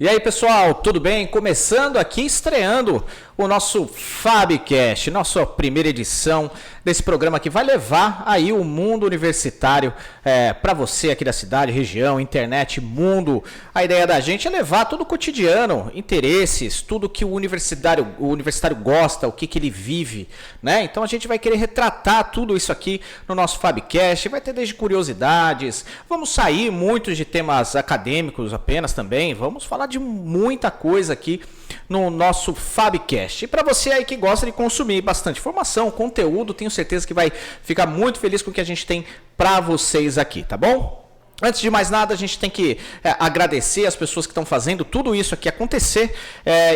E aí, pessoal, tudo bem? Começando aqui, estreando o nosso Fabcast, nossa primeira edição desse programa que vai levar aí o mundo universitário para você aqui da cidade, região, internet, mundo. A ideia da gente é levar todo o cotidiano, interesses, tudo que o universitário gosta, o que ele vive, né? Então a gente vai querer retratar tudo isso aqui no nosso Fabcast, vai ter desde curiosidades, vamos sair muito de temas acadêmicos apenas também, vamos falar de muita coisa aqui no nosso Fabcast. E para você aí que gosta de consumir bastante informação, conteúdo, tenho certeza que vai ficar muito feliz com o que a gente tem para vocês aqui, tá bom? Antes de mais nada, a gente tem que agradecer as pessoas que estão fazendo tudo isso aqui acontecer.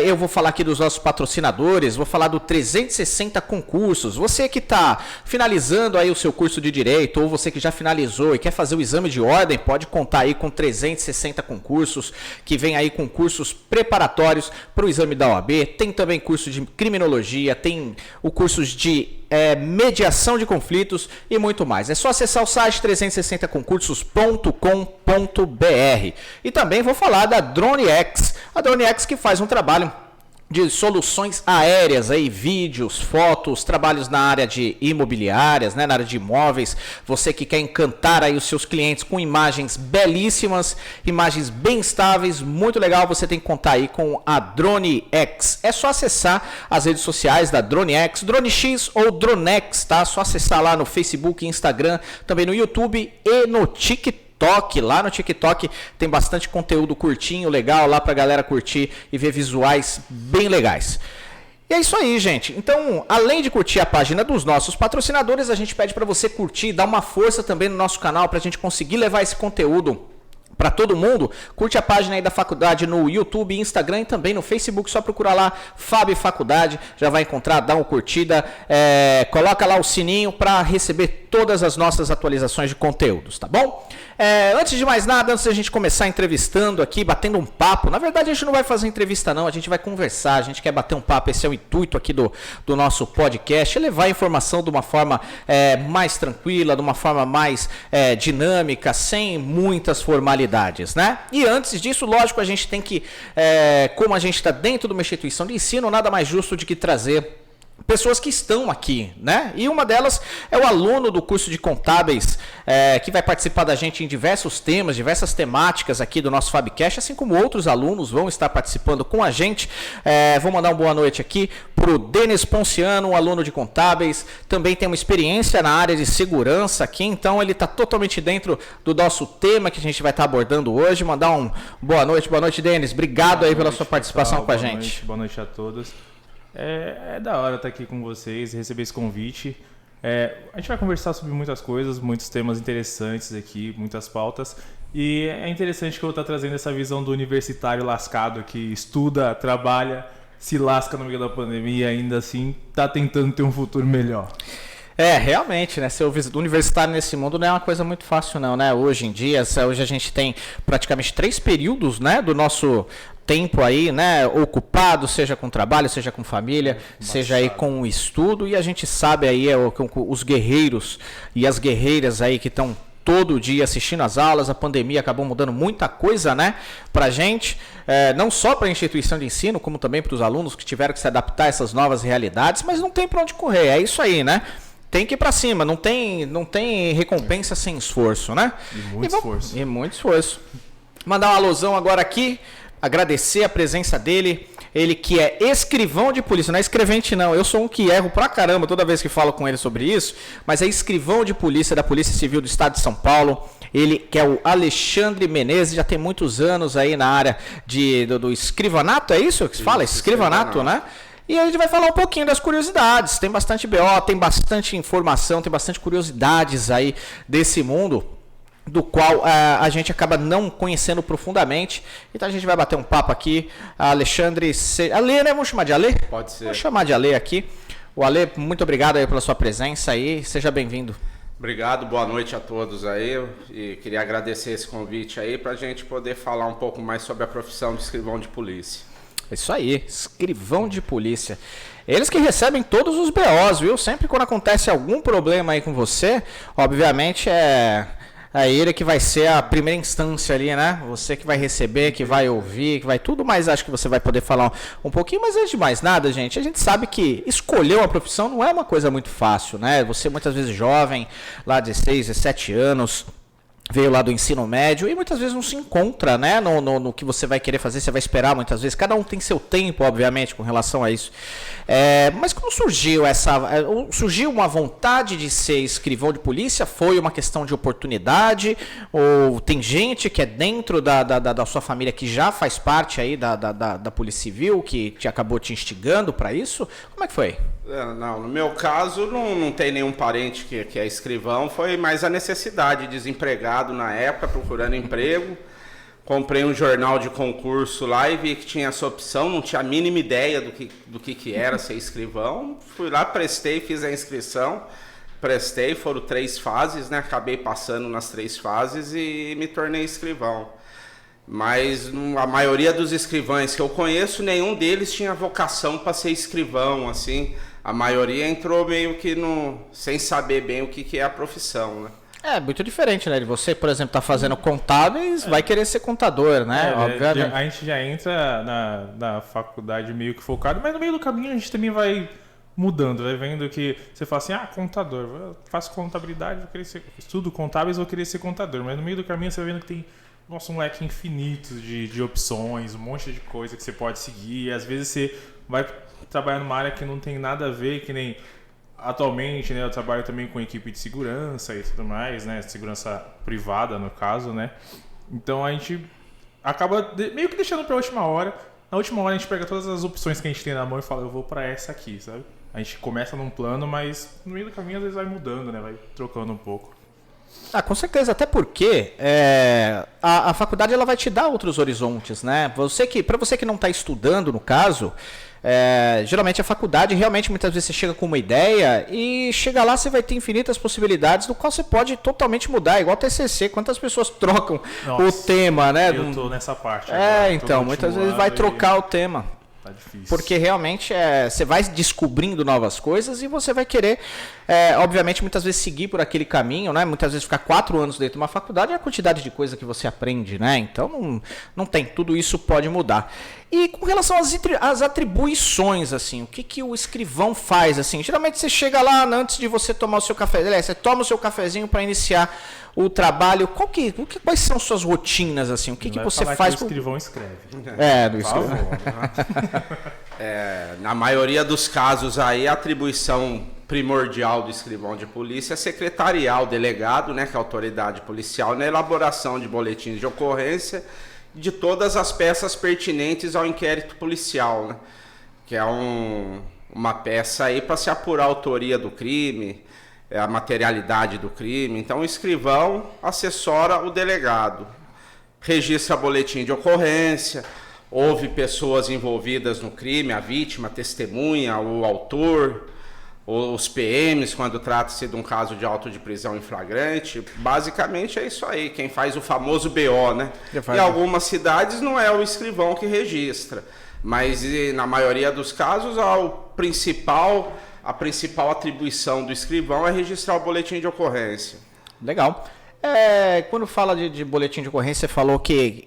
Eu vou falar aqui dos nossos patrocinadores, vou falar do 360 Concursos. Você que está finalizando aí o seu curso de Direito, ou você que já finalizou e quer fazer o exame de ordem, pode contar aí com 360 Concursos, que vem aí com cursos preparatórios para o exame da OAB. Tem também curso de Criminologia, tem o curso de mediação de conflitos e muito mais. É só acessar o site 360concursos.com.br. E também vou falar da DroneX. A DroneX que faz um trabalho de soluções aéreas, aí, vídeos, fotos, trabalhos na área de imobiliárias, né, na área de imóveis. Você que quer encantar aí os seus clientes com imagens belíssimas, imagens bem estáveis, muito legal, você tem que contar aí com a DroneX. É só acessar as redes sociais da DroneX, DroneX ou DroneX, tá? É só acessar lá no Facebook, Instagram, também no YouTube e no TikTok. Lá no TikTok tem bastante conteúdo curtinho, legal, lá pra galera curtir e ver visuais bem legais. E é isso aí, gente. Então, além de curtir a página dos nossos patrocinadores, a gente pede para você curtir, dar uma força também no nosso canal pra gente conseguir levar esse conteúdo para todo mundo. Curte a página aí da faculdade no YouTube, Instagram e também no Facebook, só procurar lá Fab Faculdade, já vai encontrar, dá uma curtida, coloca lá o sininho para receber todas as nossas atualizações de conteúdos, tá bom? Antes de mais nada, antes da gente começar entrevistando aqui, batendo um papo, na verdade a gente não vai fazer entrevista não, a gente vai conversar, a gente quer bater um papo, esse é o intuito aqui do nosso podcast, levar a informação de uma forma mais tranquila, de uma forma mais dinâmica, sem muitas formalidades, né? E antes disso, lógico, a gente tem que, como a gente está dentro de uma instituição de ensino, nada mais justo de que trazer pessoas que estão aqui, né? E uma delas é o aluno do curso de Contábeis, que vai participar da gente em diversos temas, diversas temáticas aqui do nosso Fabcast, assim como outros alunos vão estar participando com a gente. Vou mandar uma boa noite aqui para o Denis Ponciano, um aluno de Contábeis, também tem uma experiência na área de segurança aqui, então ele está totalmente dentro do nosso tema que a gente vai estar abordando hoje. Mandar um boa noite, Denis, obrigado aí pela sua participação com a gente. Boa noite a todos. É da hora estar aqui com vocês, receber esse convite. A gente vai conversar sobre muitas coisas, muitos temas interessantes aqui, muitas pautas. E é interessante que eu estou trazendo essa visão do universitário lascado que estuda, trabalha, se lasca no meio da pandemia e ainda assim está tentando ter um futuro melhor. Realmente, né? Ser universitário nesse mundo não é uma coisa muito fácil não, né? Hoje em dia, hoje a gente tem praticamente 3 períodos, né, do nosso tempo aí, né, ocupado, seja com trabalho, seja com família, seja aí com estudo, e a gente sabe aí os guerreiros e as guerreiras aí que estão todo dia assistindo às aulas. A pandemia acabou mudando muita coisa, né, pra gente, não só para a instituição de ensino, como também para os alunos que tiveram que se adaptar a essas novas realidades, mas não tem para onde correr, é isso aí, né? Tem que ir para cima, não tem recompensa sem esforço, né? E muito esforço. Mandar um alusão agora aqui, agradecer a presença dele, ele que é escrivão de polícia, não é escrevente não, eu sou um que erro pra caramba toda vez que falo com ele sobre isso, mas é escrivão de polícia da Polícia Civil do Estado de São Paulo, ele que é o Alexandre Menezes, já tem muitos anos aí na área do escrivanato, é isso que se fala? Escrivanato, né? E a gente vai falar um pouquinho das curiosidades, tem bastante BO, tem bastante informação, tem bastante curiosidades aí desse mundo, do qual a gente acaba não conhecendo profundamente. Então a gente vai bater um papo aqui. Alexandre, Ale, né? Vamos chamar de Ale? Pode ser. Vamos chamar de Ale aqui. O Ale, muito obrigado aí pela sua presença aí, seja bem-vindo. Obrigado, boa noite a todos aí, e queria agradecer esse convite aí para a gente poder falar um pouco mais sobre a profissão de escrivão de polícia. Isso aí, escrivão de polícia. Eles que recebem todos os BOs, viu? Sempre quando acontece algum problema aí com você, obviamente É ele que vai ser a primeira instância ali, né? Você que vai receber, que vai ouvir, que vai tudo, mas acho que você vai poder falar um pouquinho. Mas antes de mais nada, gente, a gente sabe que escolher uma profissão não é uma coisa muito fácil, né? Você muitas vezes jovem, lá de 16, 17 anos, veio lá do ensino médio e muitas vezes não se encontra, né, no que você vai querer fazer, você vai esperar muitas vezes. Cada um tem seu tempo, obviamente, com relação a isso. Mas como surgiu surgiu uma vontade de ser escrivão de polícia? Foi uma questão de oportunidade? Ou tem gente que é dentro da sua família que já faz parte aí da Polícia Civil, que acabou te instigando para isso? Como é que foi? Não, no meu caso não tem nenhum parente que é escrivão, foi mais a necessidade, desempregado na época, procurando emprego. Comprei um jornal de concurso lá e vi que tinha essa opção, não tinha a mínima ideia do que era ser escrivão. Fui lá, prestei, fiz a inscrição, prestei, foram 3 fases, né? Acabei passando nas 3 fases e me tornei escrivão. Mas a maioria dos escrivães que eu conheço, nenhum deles tinha vocação para ser escrivão, assim. A maioria entrou meio que sem saber bem o que é a profissão, né? É muito diferente, né? De você, por exemplo, tá fazendo contábeis, vai querer ser contador, né? Obviamente. A gente já entra na faculdade meio que focado, mas no meio do caminho a gente também vai mudando, vai vendo que você fala assim, contador, eu faço contabilidade, estudo contábeis, vou querer ser contador, mas no meio do caminho você vai vendo que tem um leque infinito de opções, um monte de coisa que você pode seguir, e às vezes você vai trabalhar numa área que não tem nada a ver, que nem atualmente, né, eu trabalho também com equipe de segurança e tudo mais, né, segurança privada no caso, né, então a gente acaba meio que deixando para a última hora. Na última hora a gente pega todas as opções que a gente tem na mão e fala, eu vou para essa aqui, sabe? A gente começa num plano, mas no meio do caminho às vezes vai mudando, né, vai trocando um pouco. Com certeza, até porque a faculdade ela vai te dar outros horizontes, né? Para você que não está estudando, no caso, geralmente a faculdade realmente muitas vezes você chega com uma ideia e chega lá você vai ter infinitas possibilidades do qual você pode totalmente mudar, igual o TCC, quantas pessoas trocam o tema, né? Eu tô nessa parte agora, então, muitas vezes vai trocar o tema. Tá difícil. Porque realmente você vai descobrindo novas coisas e você vai querer, obviamente, muitas vezes seguir por aquele caminho, né? Muitas vezes ficar 4 anos dentro de uma faculdade é a quantidade de coisa que você aprende, né? Então não tem, tudo isso pode mudar. E com relação às atribuições, assim, o que o escrivão faz, assim? Geralmente você chega lá antes de você tomar o seu café, você toma o seu cafezinho para iniciar o trabalho. Quais são suas rotinas, assim? O que você faz? Que o escrivão escreve. Do escrivão. Na maioria dos casos aí, a atribuição primordial do escrivão de polícia é secretarial, delegado, né, que é a autoridade policial, na elaboração de boletins de ocorrência de todas as peças pertinentes ao inquérito policial, né, que é uma peça aí para se apurar a autoria do crime, a materialidade do crime. Então o escrivão assessora o delegado, registra boletim de ocorrência, houve pessoas envolvidas no crime, a vítima, a testemunha, o autor, os PMs, quando trata-se de um caso de auto de prisão em flagrante. Basicamente é isso aí, quem faz o famoso BO, né? Em algumas cidades não é o escrivão que registra, mas na maioria dos casos a principal atribuição do escrivão é registrar o boletim de ocorrência. Legal. Quando fala de boletim de ocorrência, você falou que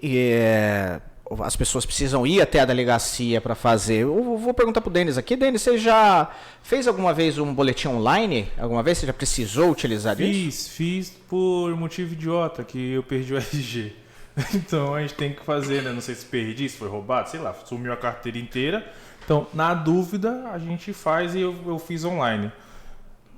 as pessoas precisam ir até a delegacia para fazer. Eu vou perguntar pro Denis aqui. Denis, você já fez alguma vez um boletim online? Alguma vez você já precisou utilizar isso? Fiz por motivo idiota, que eu perdi o RG. Então a gente tem que fazer, né? Não sei se perdi, se foi roubado, sei lá, sumiu a carteira inteira. Então, na dúvida, a gente faz e eu fiz online.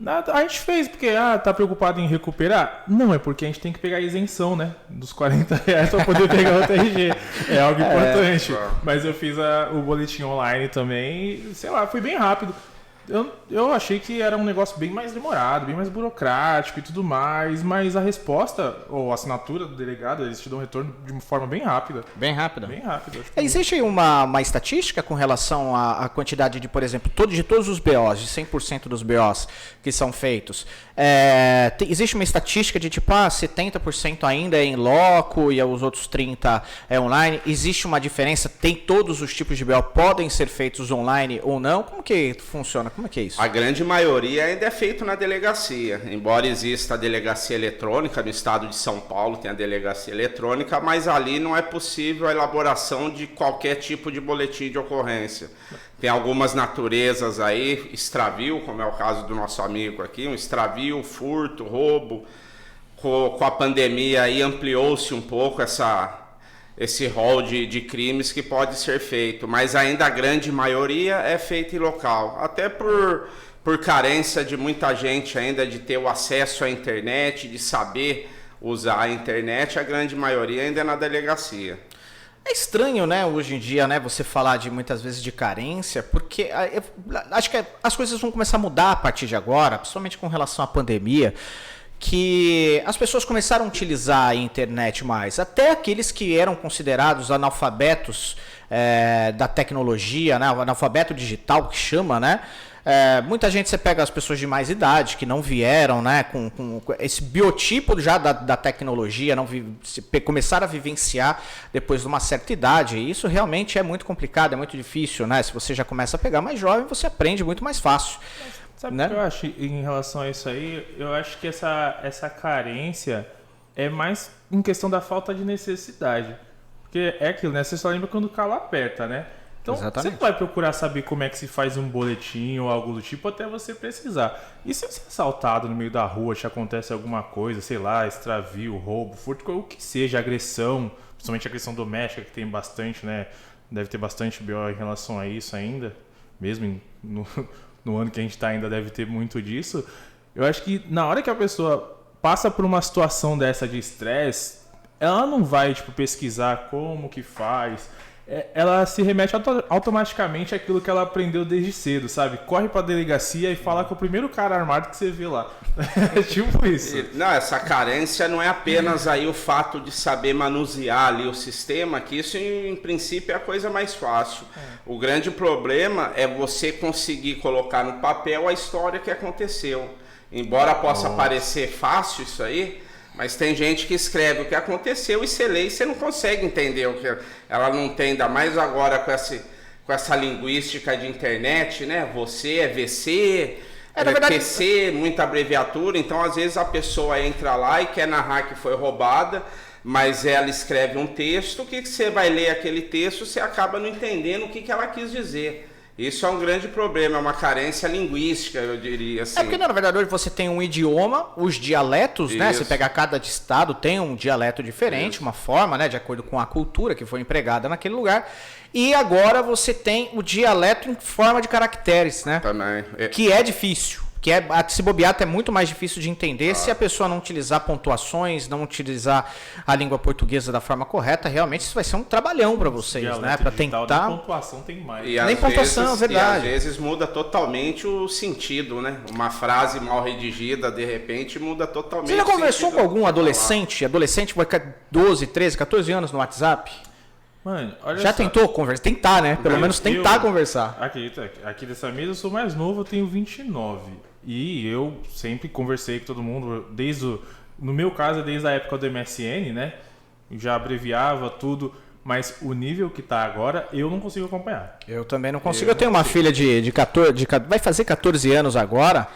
A gente fez porque, tá preocupado em recuperar? Não, é porque a gente tem que pegar a isenção, né? Dos R$40 para poder pegar o TRG. É algo importante. Mas eu fiz o boletim online também e, sei lá, foi bem rápido. Eu achei que era um negócio bem mais demorado, bem mais burocrático e tudo mais, mas a resposta ou a assinatura do delegado, eles te dão um retorno de uma forma bem rápida. Bem rápida? Bem rápida. Existe uma estatística com relação à quantidade de, por exemplo, de todos os BOs, de 100% dos BOs que são feitos? Existe uma estatística de tipo, 70% ainda é em loco e os outros 30% é online? Existe uma diferença? Tem todos os tipos de BO podem ser feitos online ou não? Como que funciona? Como Como é que é isso? A grande maioria ainda é feito na delegacia. Embora exista a delegacia eletrônica, no estado de São Paulo tem a delegacia eletrônica, mas ali não é possível a elaboração de qualquer tipo de boletim de ocorrência. Tem algumas naturezas aí, extravio, como é o caso do nosso amigo aqui, um extravio, furto, roubo. Com a pandemia aí ampliou-se um pouco esse rol de crimes que pode ser feito, mas ainda a grande maioria é feita em local, até por carência de muita gente ainda de ter o acesso à internet, de saber usar a internet, a grande maioria ainda é na delegacia. É estranho, né, hoje em dia, né, você falar de muitas vezes de carência, porque eu acho que as coisas vão começar a mudar a partir de agora, principalmente com relação à pandemia, que as pessoas começaram a utilizar a internet mais. Até aqueles que eram considerados analfabetos da tecnologia, né, analfabeto digital que chama, né? Muita gente, você pega as pessoas de mais idade que não vieram, né, com esse biotipo já da tecnologia, começaram a vivenciar depois de uma certa idade. E isso realmente é muito complicado, é muito difícil, né? Se você já começa a pegar mais jovem, você aprende muito mais fácil. Sabe Né? o que eu acho em relação a isso aí? Eu acho que essa carência é mais em questão da falta de necessidade. Porque é aquilo, né? Você só lembra quando o calo aperta, né? Então, Exatamente. você não vai procurar saber como é que se faz um boletim ou algo do tipo até você precisar. E se você é assaltado no meio da rua, te acontece alguma coisa, sei lá, extravio, roubo, furto, o que seja, agressão, principalmente agressão doméstica, que tem bastante, né? Deve ter bastante BO em relação a isso ainda, mesmo no ano que a gente está ainda deve ter muito disso. Eu acho que na hora que a pessoa passa por uma situação dessa de estresse, ela não vai pesquisar como que faz. Ela se remete automaticamente àquilo que ela aprendeu desde cedo, sabe? Corre pra delegacia e fala com o primeiro cara armado que você vê lá. É tipo isso. Não, essa carência não é apenas aí o fato de saber manusear ali o sistema, que isso em princípio é a coisa mais fácil. O grande problema é você conseguir colocar no papel a história que aconteceu. Embora possa parecer fácil isso aí, mas tem gente que escreve o que aconteceu e você lê e você não consegue entender o que ela não tem, ainda mais agora com essa linguística de internet, né? Você é VC, na verdade, PC, muita abreviatura, então às vezes a pessoa entra lá e quer narrar que foi roubada, mas ela escreve um texto, que você vai ler aquele texto, você acaba não entendendo o que ela quis dizer. Isso é um grande problema, é uma carência linguística, eu diria assim. Porque, na verdade, hoje você tem um idioma, os dialetos, né? Você pega cada estado, tem um dialeto diferente, uma forma, né? De acordo com a cultura que foi empregada naquele lugar. E agora você tem o dialeto em forma de caracteres, né? Também. Que é difícil. Se bobear, até é muito mais difícil de entender se a pessoa não utilizar pontuações, não utilizar a língua portuguesa da forma correta. Realmente isso vai ser um trabalhão para vocês, né? Para tentar. Nem pontuação tem mais. Nem pontuação, é verdade. E às vezes muda totalmente o sentido, né? Uma frase mal redigida, de repente, muda totalmente. Você já conversou com algum adolescente? Adolescente vai ficar 12, 13, 14 anos no WhatsApp? Mano, olha Já só. tentou conversar? Tentar, né? Pelo menos tentar conversar. Aqui dessa mesa eu sou mais novo, eu tenho 29. E eu sempre conversei com todo mundo, no meu caso, desde a época do MSN, né? Já abreviava tudo, mas o nível que tá agora, eu não consigo acompanhar. Eu também não consigo. Eu tenho uma filha de 14, vai fazer 14 anos agora.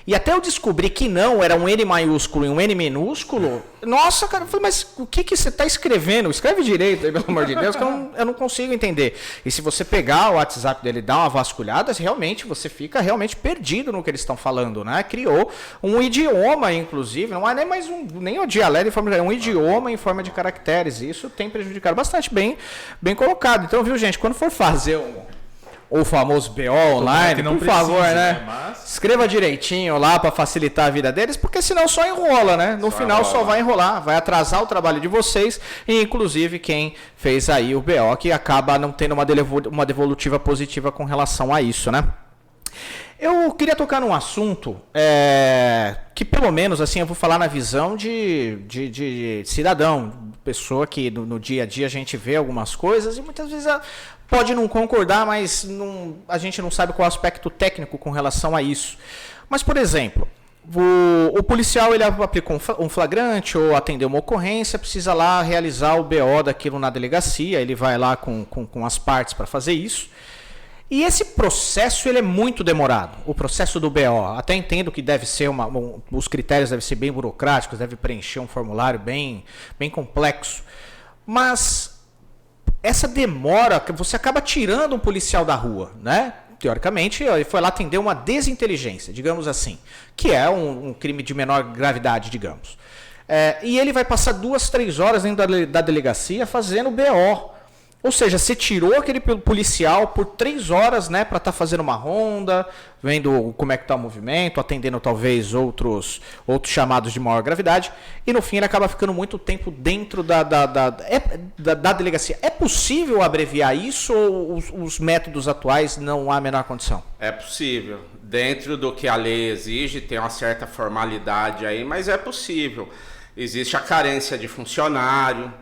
E até eu descobri que não, era um N maiúsculo e um N minúsculo. Nossa, cara, eu falei, mas o que você está escrevendo? Escreve direito aí, pelo amor de Deus, que eu não consigo entender. E se você pegar o WhatsApp dele e dar uma vasculhada, realmente você fica realmente perdido no que eles estão falando, né? Criou um idioma, inclusive, não é nem mais nem o dialeto em forma de, é um idioma em forma de caracteres. E isso tem prejudicado bastante, bem colocado. Então, viu, gente, quando for fazer o famoso BO online, por favor, né? Mas... escreva direitinho lá para facilitar a vida deles, porque senão só enrola, né? No final só vai enrolar, vai atrasar o trabalho de vocês e inclusive quem fez aí o BO que acaba não tendo uma devolutiva positiva com relação a isso, né? Eu queria tocar num assunto que pelo menos assim eu vou falar na visão de cidadão, pessoa que no dia a dia a gente vê algumas coisas e muitas vezes pode não concordar, mas a gente não sabe qual é o aspecto técnico com relação a isso. Mas, por exemplo, o policial ele aplicou um flagrante ou atendeu uma ocorrência, precisa lá realizar o BO daquilo na delegacia, ele vai lá com as partes para fazer isso. E esse processo ele é muito demorado, o processo do BO. Até entendo que deve ser os critérios devem ser bem burocráticos, deve preencher um formulário bem complexo. Mas essa demora, você acaba tirando um policial da rua, né? Teoricamente, ele foi lá atender uma desinteligência, digamos assim, que é um crime de menor gravidade, digamos. E ele vai passar 2, 3 horas dentro da delegacia fazendo BO. Ou seja, você tirou aquele policial por 3 horas, né, para estar fazendo uma ronda, vendo como é que está o movimento, atendendo talvez outros chamados de maior gravidade, e no fim ele acaba ficando muito tempo dentro da delegacia. É possível abreviar isso ou os métodos atuais não há a menor condição? É possível. Dentro do que a lei exige, tem uma certa formalidade aí, mas é possível. Existe a carência de funcionário,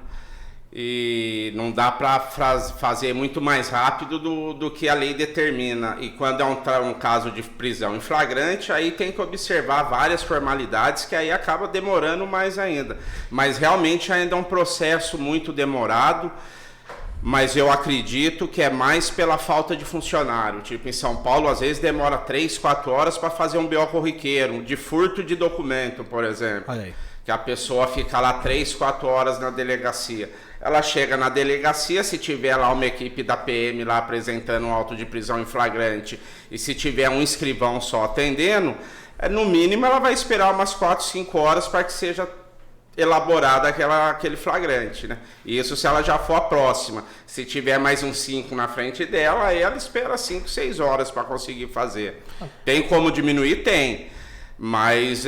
e não dá para fazer muito mais rápido do que a lei determina. E quando é um caso de prisão em flagrante, aí tem que observar várias formalidades que aí acaba demorando mais ainda. Mas realmente ainda é um processo muito demorado, mas eu acredito que é mais pela falta de funcionário. Tipo, em São Paulo, às vezes demora 3, 4 horas para fazer um BO corriqueiro, de furto de documento, por exemplo. Olha aí. Que a pessoa fica lá 3, 4 horas na delegacia. Ela chega na delegacia, se tiver lá uma equipe da PM lá apresentando um auto de prisão em flagrante, e se tiver um escrivão só atendendo, no mínimo ela vai esperar umas 4, 5 horas para que seja elaborada aquele flagrante, né? Isso se ela já for a próxima. Se tiver mais uns 5 na frente dela, aí ela espera 5, 6 horas para conseguir fazer. Tem como diminuir? Tem. Mas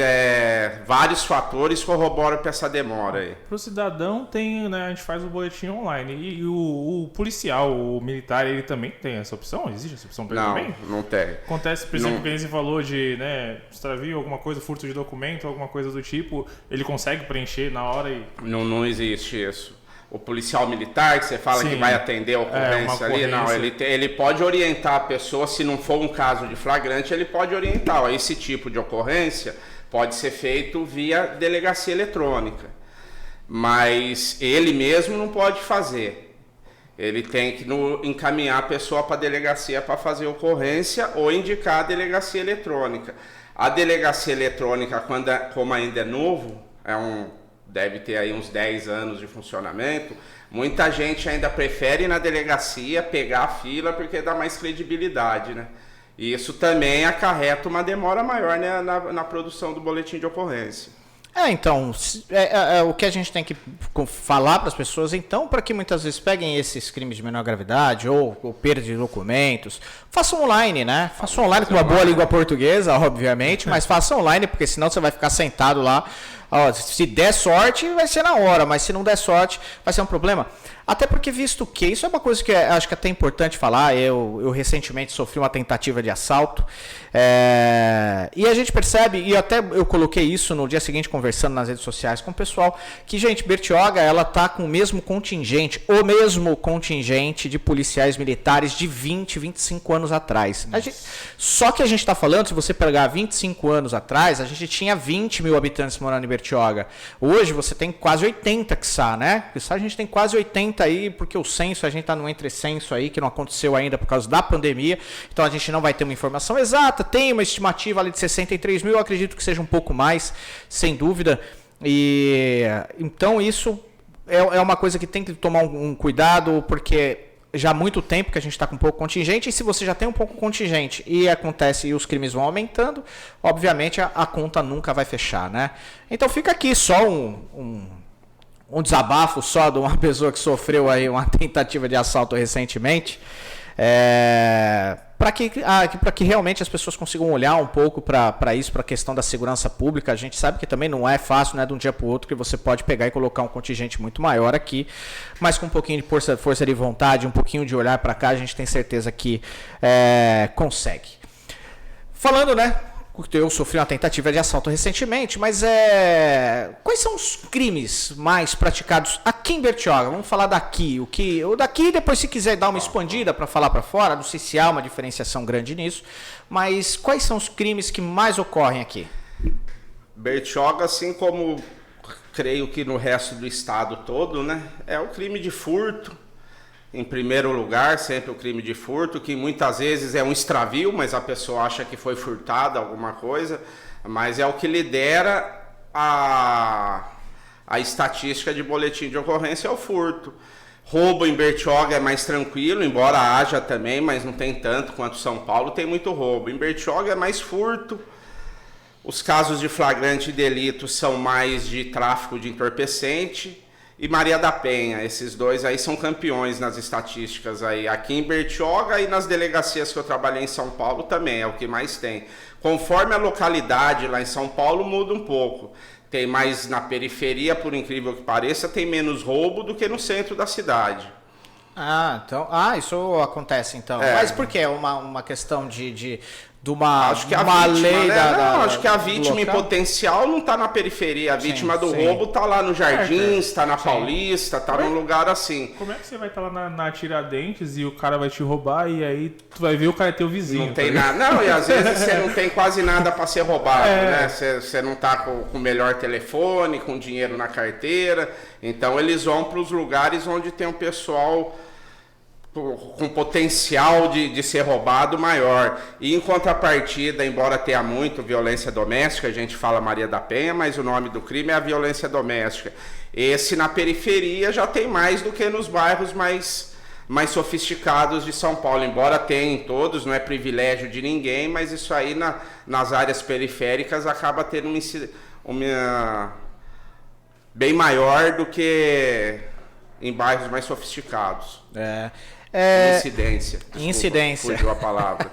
vários fatores corroboram para essa demora aí. Para o cidadão tem, né, a gente faz o boletim online. E o policial, o militar, ele também tem essa opção? Existe essa opção para ele também? Não tem. Acontece, por exemplo, que você falou de, né, extravio, alguma coisa, furto de documento, alguma coisa do tipo, ele consegue preencher na hora e... Não existe isso. O policial militar, que você fala que vai atender a ocorrência ali, não, ele pode orientar a pessoa, se não for um caso de flagrante, ele pode orientar. Esse tipo de ocorrência pode ser feito via delegacia eletrônica, mas ele mesmo não pode fazer. Ele tem que encaminhar a pessoa para a delegacia para fazer ocorrência ou indicar a delegacia eletrônica. A delegacia eletrônica, como ainda é novo, deve ter aí uns 10 anos de funcionamento, muita gente ainda prefere ir na delegacia pegar a fila porque dá mais credibilidade, né? E isso também acarreta uma demora maior, né, na produção do boletim de ocorrência. Então, o que a gente tem que falar para as pessoas, então, para que muitas vezes peguem esses crimes de menor gravidade ou perda de documentos, façam online, né? Façam online com uma boa língua portuguesa, obviamente, mas façam online, porque senão você vai ficar sentado lá. Se der sorte, vai ser na hora, mas se não der sorte, vai ser um problema. Até porque, visto que isso é uma coisa que acho que é até importante falar, eu recentemente sofri uma tentativa de assalto, e a gente percebe, e até eu coloquei isso no dia seguinte conversando nas redes sociais com o pessoal, que, gente, Bertioga, ela tá com o mesmo contingente de policiais militares de 20, 25 anos atrás. Só que a gente está falando, se você pegar 25 anos atrás, a gente tinha 20 mil habitantes morando em Bertioga. Hoje você tem quase 80, quiçá, né? Quiçá a gente tem quase 80 aí, porque o censo, a gente está no entrecenso aí, que não aconteceu ainda por causa da pandemia, então a gente não vai ter uma informação exata, tem uma estimativa ali de 63 mil, eu acredito que seja um pouco mais, sem dúvida, e então isso é uma coisa que tem que tomar um cuidado, porque já há muito tempo que a gente está com pouco contingente, e se você já tem um pouco contingente e os crimes vão aumentando, obviamente a conta nunca vai fechar, né? Então fica aqui só um desabafo só de uma pessoa que sofreu aí uma tentativa de assalto recentemente, para que realmente as pessoas consigam olhar um pouco para isso, para a questão da segurança pública. A gente sabe que também não é fácil, né, de um dia para o outro, que você pode pegar e colocar um contingente muito maior aqui, mas com um pouquinho de força de vontade, um pouquinho de olhar para cá, a gente tem certeza que consegue. Falando, né? Eu sofri uma tentativa de assalto recentemente, mas quais são os crimes mais praticados aqui em Bertioga? Vamos falar daqui. O daqui, depois, se quiser dar uma expandida para falar para fora, não sei se há uma diferenciação grande nisso, mas quais são os crimes que mais ocorrem aqui? Bertioga, assim como creio que no resto do estado todo, né, é o crime de furto, em primeiro lugar, sempre o crime de furto, que muitas vezes é um extravio, mas a pessoa acha que foi furtada alguma coisa, mas é o que lidera a estatística de boletim de ocorrência, é o furto. Roubo em Bertioga é mais tranquilo, embora haja também, mas não tem tanto quanto São Paulo, tem muito roubo. Em Bertioga é mais furto. Os casos de flagrante delito são mais de tráfico de entorpecente. E Maria da Penha, esses dois aí são campeões nas estatísticas aí. Aqui em Bertioga e nas delegacias que eu trabalhei em São Paulo também, é o que mais tem. Conforme a localidade lá em São Paulo muda um pouco. Tem mais na periferia, por incrível que pareça, tem menos roubo do que no centro da cidade. Então, isso acontece então. Mas por que? Uma questão de uma, acho que a uma vítima, lei né? Acho que a vítima em local? potencial não está na periferia. A vítima do roubo está lá no Jardins, está na Paulista, está num lugar assim. Como é que você vai estar lá na Tiradentes e o cara vai te roubar e aí tu vai ver o cara é teu vizinho? Não tem nada. Não, e às vezes você não tem quase nada para ser roubado, né? Você não está com o melhor telefone, com dinheiro na carteira. Então eles vão para os lugares onde tem um pessoal com potencial de ser roubado maior. E em contrapartida, embora tenha muito violência doméstica, a gente fala Maria da Penha, mas o nome do crime é a violência doméstica. Esse na periferia já tem mais do que nos bairros mais sofisticados de São Paulo, embora tenha em todos, não é privilégio de ninguém, mas isso aí nas áreas periféricas acaba tendo uma bem maior do que em bairros mais sofisticados. Incidência. Desculpa, incidência. Fugiu a palavra.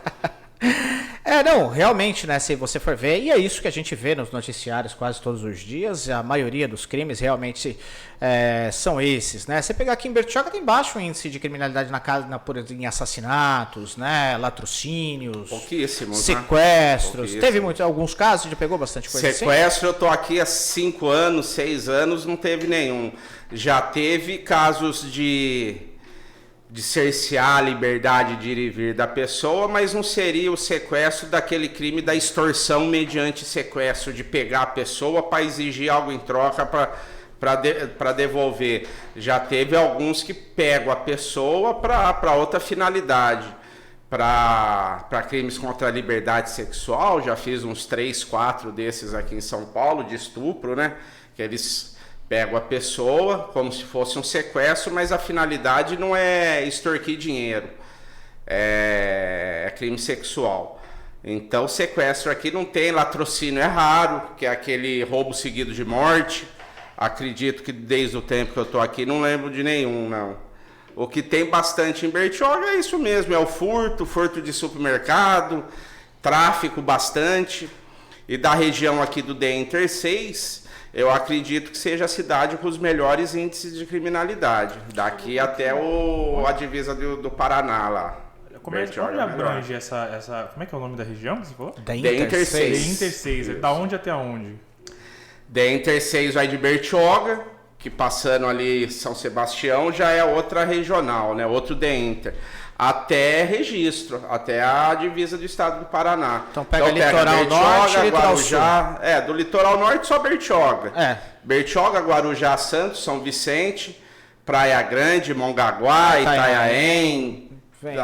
Não, realmente, né, se você for ver, e é isso que a gente vê nos noticiários quase todos os dias, a maioria dos crimes realmente são esses, né? Você pegar aqui em Bertioga tem baixo índice de criminalidade em assassinatos, né, latrocínios, pouquíssimos, sequestros, né? teve alguns casos, já pegou bastante coisa Sequestro, assim? Eu tô aqui há 5 anos, 6 anos, não teve nenhum. Já teve casos de cercear a liberdade de ir e vir da pessoa, mas não seria o sequestro daquele crime da extorsão mediante sequestro, de pegar a pessoa para exigir algo em troca para devolver. Já teve alguns que pegam a pessoa para outra finalidade, para crimes contra a liberdade sexual. Já fiz uns 3, 4 desses aqui em São Paulo, de estupro, né? Que eles pego a pessoa como se fosse um sequestro, mas a finalidade não é extorquir dinheiro, é crime sexual. Então, sequestro aqui não tem, latrocínio é raro, que é aquele roubo seguido de morte. Acredito que desde o tempo que eu estou aqui não lembro de nenhum, não. O que tem bastante em Bertioga é isso mesmo, é o furto de supermercado, tráfico bastante. E da região aqui do Inter 6, eu acredito que seja a cidade com os melhores índices de criminalidade. Daqui até a divisa do Paraná lá. Onde abrange essa... Como é que é o nome da região que você falou? Inter 6. Inter 6. Da onde até onde? Inter 6 vai de Bertioga, que passando ali São Sebastião já é outra regional, né? Outro Inter. Até Registro, até a divisa do estado do Paraná. Então pega litoral Bertioga, norte e litoral Guarujá, sul. Do litoral norte só Bertioga. Bertioga, Guarujá, Santos, São Vicente, Praia Grande, Mongaguá, Itanhaém.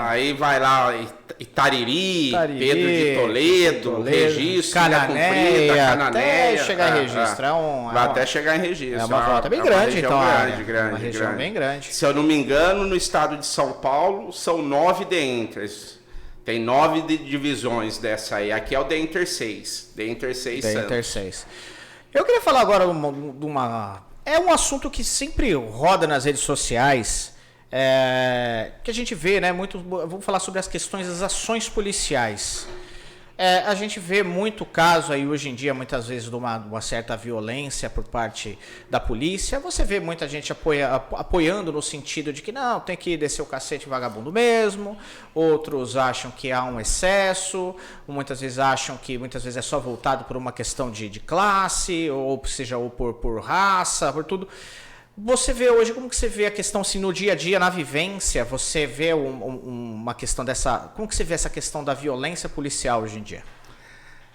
Aí vai lá Itariri, Pedro de Toledo, Registro, Cananéia, Cananéia. Até chegar em Registro. Vai até chegar em Registro. É uma volta bem grande, então. Uma região bem grande. Se eu não me engano, no estado de São Paulo, são 9 Inters. Tem 9 divisões dessa aí. Aqui é o Inter 6. Inter 6 Santos. Inter 6. Eu queria falar agora de uma... É um assunto que sempre roda nas redes sociais... que a gente vê, né, muito, vamos falar sobre as questões das ações policiais. A gente vê muito caso aí hoje em dia, muitas vezes, de uma certa violência por parte da polícia. Você vê muita gente apoiando no sentido de que não, tem que descer o cacete vagabundo mesmo. Outros acham que há um excesso, muitas vezes acham que muitas vezes é só voltado por uma questão de classe, ou seja, ou por raça, por tudo. Você vê hoje, como que você vê a questão assim, no dia a dia, na vivência, você vê uma questão dessa... Como que você vê essa questão da violência policial hoje em dia?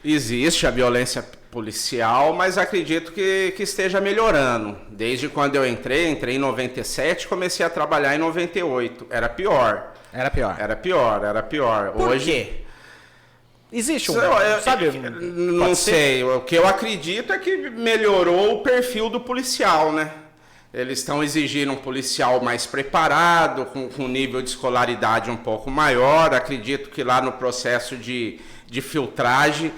Existe a violência policial, mas acredito que esteja melhorando. Desde quando eu entrei em 97, comecei a trabalhar em 98. Era pior. Era pior. Era pior. Por Hoje, quê? Existe sabe? Não sei. O que eu acredito é que melhorou o perfil do policial, né? Eles estão exigindo um policial mais preparado, com nível de escolaridade um pouco maior. Acredito que lá no processo de filtragem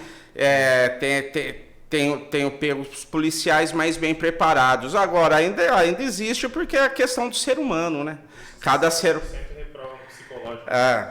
tenho pego os policiais mais bem preparados. Agora, ainda existe porque é a questão do ser humano, né? Cada ser...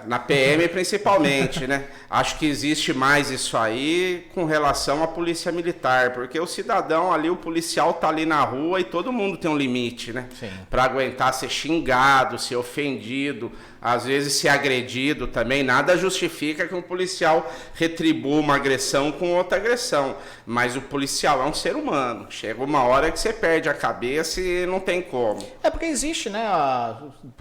na PM principalmente, né? Acho que existe mais isso aí com relação à polícia militar, porque o cidadão ali, o policial tá ali na rua e todo mundo tem um limite, né? Para aguentar ser xingado, ser ofendido, às vezes ser agredido também. Nada justifica que um policial retribua uma agressão com outra agressão, mas o policial é um ser humano. Chega uma hora que você perde a cabeça e não tem como. É porque existe, né,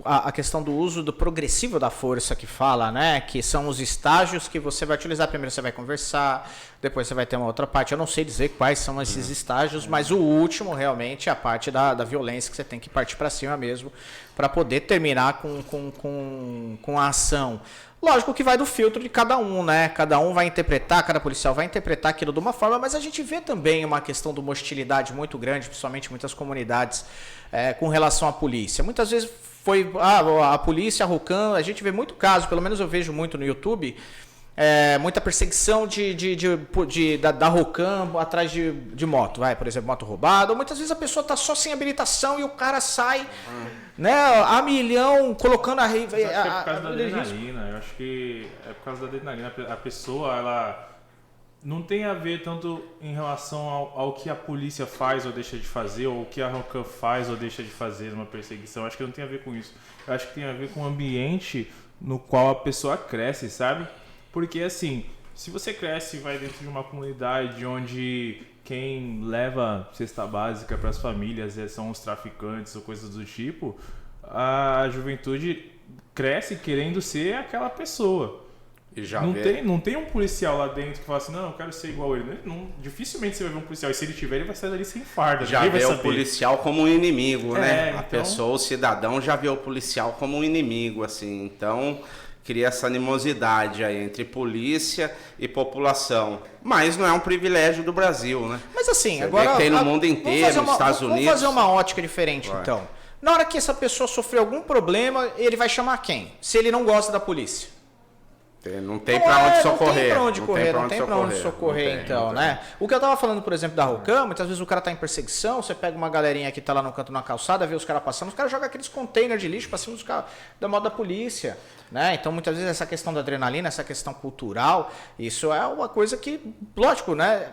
a questão do uso do progressivo da força que fala, né, que são os estágios que você vai utilizar. Primeiro você vai conversar, depois você vai ter uma outra parte. Eu não sei dizer quais são esses estágios, mas o último realmente é a parte da violência, que você tem que partir para cima mesmo para poder terminar com a ação. Lógico que vai do filtro de cada um, né? Cada um vai interpretar, cada policial vai interpretar aquilo de uma forma, mas a gente vê também uma questão de uma hostilidade muito grande, principalmente em muitas comunidades, com relação à polícia. Muitas vezes foi a polícia, a ROCAM, a gente vê muito caso, pelo menos eu vejo muito no YouTube, muita perseguição da ROCAM atrás de moto, por exemplo, moto roubada, ou muitas vezes a pessoa está só sem habilitação e o cara sai, né, a milhão, colocando Mas acho que é por causa da adrenalina, eu acho que é por causa da adrenalina, a pessoa, ela não tem a ver tanto em relação ao que a polícia faz ou deixa de fazer, ou o que a ROCAM faz ou deixa de fazer numa perseguição. Acho que não tem a ver com isso. Eu acho que tem a ver com o ambiente no qual a pessoa cresce, sabe? Porque assim, se você cresce e vai dentro de uma comunidade onde quem leva cesta básica para as famílias são os traficantes ou coisas do tipo, a juventude cresce querendo ser aquela pessoa. E já não tem um policial lá dentro que fala assim, não, eu quero ser igual a ele. Dificilmente você vai ver um policial, e se ele tiver, ele vai sair dali sem farda. Já vê o policial como um inimigo, né? Então... A pessoa, o cidadão, já vê o policial como um inimigo, assim. Então, cria essa animosidade aí entre polícia e população. Mas não é um privilégio do Brasil, né? Mas assim, você agora... tem no mundo inteiro, nos Estados Unidos... Vamos fazer uma ótica diferente, então. Na hora que essa pessoa sofrer algum problema, ele vai chamar quem? Se ele não gosta da polícia. Não tem pra onde socorrer. Não tem pra onde socorrer, então, né? O que eu tava falando, por exemplo, da ROCAM, muitas vezes o cara tá em perseguição, você pega uma galerinha que tá lá no canto na calçada, vê os caras passando, os caras jogam aqueles containers de lixo pra cima dos caras da moto da polícia, né? Então, muitas vezes essa questão da adrenalina, essa questão cultural, isso é uma coisa que, lógico, né?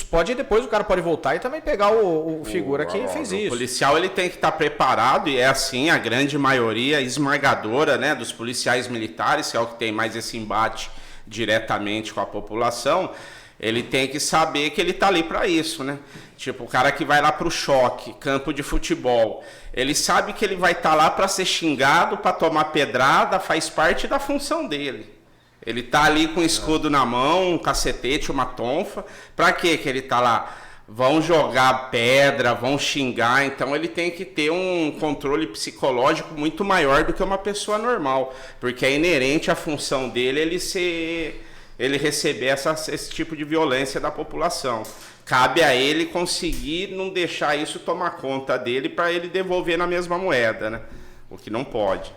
Pode depois o cara pode voltar e também pegar o figura que fez isso. O policial ele tem que estar preparado, e é assim a grande maioria esmagadora, né, dos policiais militares, que é o que tem mais esse embate diretamente com a população. Ele tem que saber que ele está ali para isso, né? Tipo, o cara que vai lá para o choque, campo de futebol, ele sabe que ele vai estar lá para ser xingado, para tomar pedrada, faz parte da função dele. Ele tá ali com o escudo na mão, um cacetete, uma tonfa. Pra quê que ele tá lá? Vão jogar pedra, vão xingar. Então ele tem que ter um controle psicológico muito maior do que uma pessoa normal. Porque é inerente à função dele ele receber esse tipo de violência da população. Cabe a ele conseguir não deixar isso tomar conta dele para ele devolver na mesma moeda, né? O que não pode.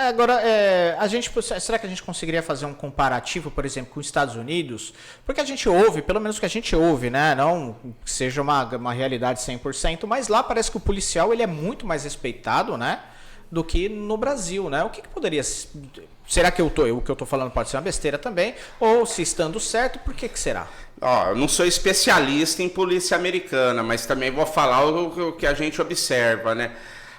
Agora, será que a gente conseguiria fazer um comparativo, por exemplo, com os Estados Unidos? Porque a gente ouve, pelo menos o que a gente ouve, né? Não que seja uma realidade 100%, mas lá parece que o policial ele é muito mais respeitado, né? Do que no Brasil, né? O que poderia... Será que o que eu estou falando pode ser uma besteira também? Ou se estando certo, por que será? Eu não sou especialista em polícia americana, mas também vou falar o que a gente observa, né?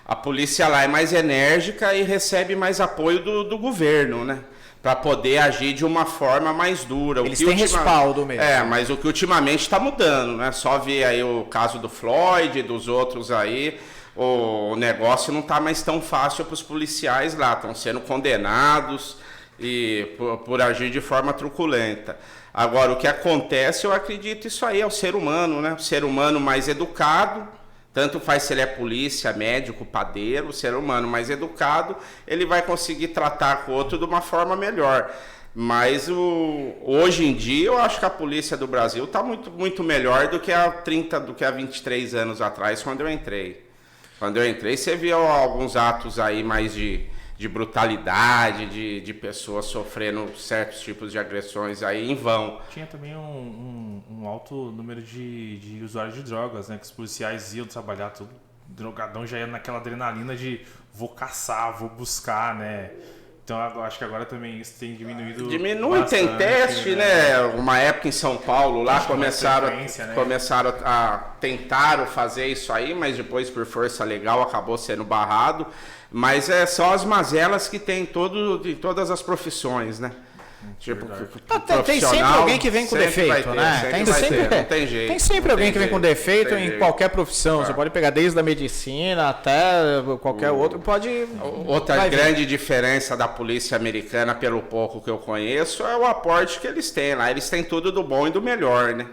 A polícia lá é mais enérgica e recebe mais apoio do governo, né? Para poder agir de uma forma mais dura. Eles têm respaldo mesmo. Mas o que ultimamente está mudando, né? Só ver aí o caso do Floyd, dos outros aí, o negócio não está mais tão fácil para os policiais lá. Estão sendo condenados por agir de forma truculenta. Agora, o que acontece, eu acredito, isso aí é o ser humano, né? O ser humano mais educado, tanto faz se ele é polícia, médico, padeiro, o ser humano mais educado, ele vai conseguir tratar com o outro de uma forma melhor. Mas hoje em dia eu acho que a polícia do Brasil está muito, muito melhor do que há 23 anos atrás, quando eu entrei. Quando eu entrei, você viu alguns atos aí mais de brutalidade, de pessoas sofrendo certos tipos de agressões aí em vão. Tinha também um alto número de usuários de drogas, né? Que os policiais iam trabalhar tudo drogadão, já ia naquela adrenalina de vou caçar, vou buscar, né? Então eu acho que agora também isso tem diminuído. Diminui, bastante, tem teste, né? Uma época em São Paulo lá começaram a tentar fazer isso aí, mas depois por força legal acabou sendo barrado. Mas são as mazelas que tem em todas as profissões, né? Tipo, tem sempre alguém que vem com defeito, né? Não tem jeito. Tem sempre alguém que vem com defeito em qualquer profissão. Você pode pegar desde a medicina até qualquer outro. Outra grande diferença da polícia americana, pelo pouco que eu conheço, é o aporte que eles têm lá. Eles têm tudo do bom e do melhor, né?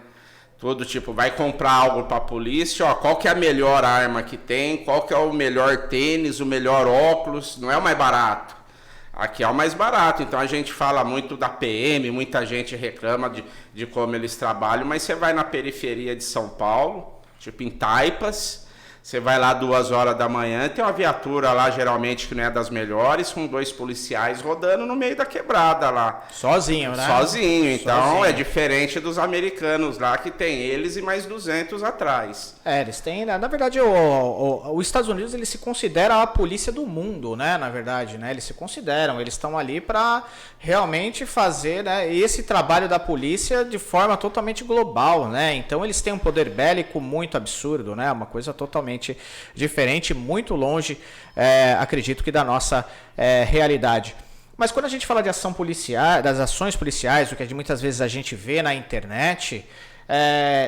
Tudo tipo, vai comprar algo para a polícia, ó, qual que é a melhor arma que tem, qual que é o melhor tênis, o melhor óculos, não é o mais barato. Aqui é o mais barato, então a gente fala muito da PM, muita gente reclama de como eles trabalham, mas você vai na periferia de São Paulo, tipo em Taipas, você vai lá 2 horas da manhã, tem uma viatura lá, geralmente que não é das melhores, com 2 policiais rodando no meio da quebrada lá. Sozinho, né? Sozinho, então é diferente dos americanos lá, que tem eles e mais 200 atrás. Eles têm, na verdade, os Estados Unidos, eles se consideram a polícia do mundo, né? Na verdade, né? Eles se consideram, eles estão ali para realmente fazer, né, esse trabalho da polícia de forma totalmente global, né? Então eles têm um poder bélico muito absurdo, né? Uma coisa totalmente diferente, muito longe, acredito que da nossa realidade. Mas quando a gente fala de ação policial, das ações policiais, o que muitas vezes a gente vê na internet,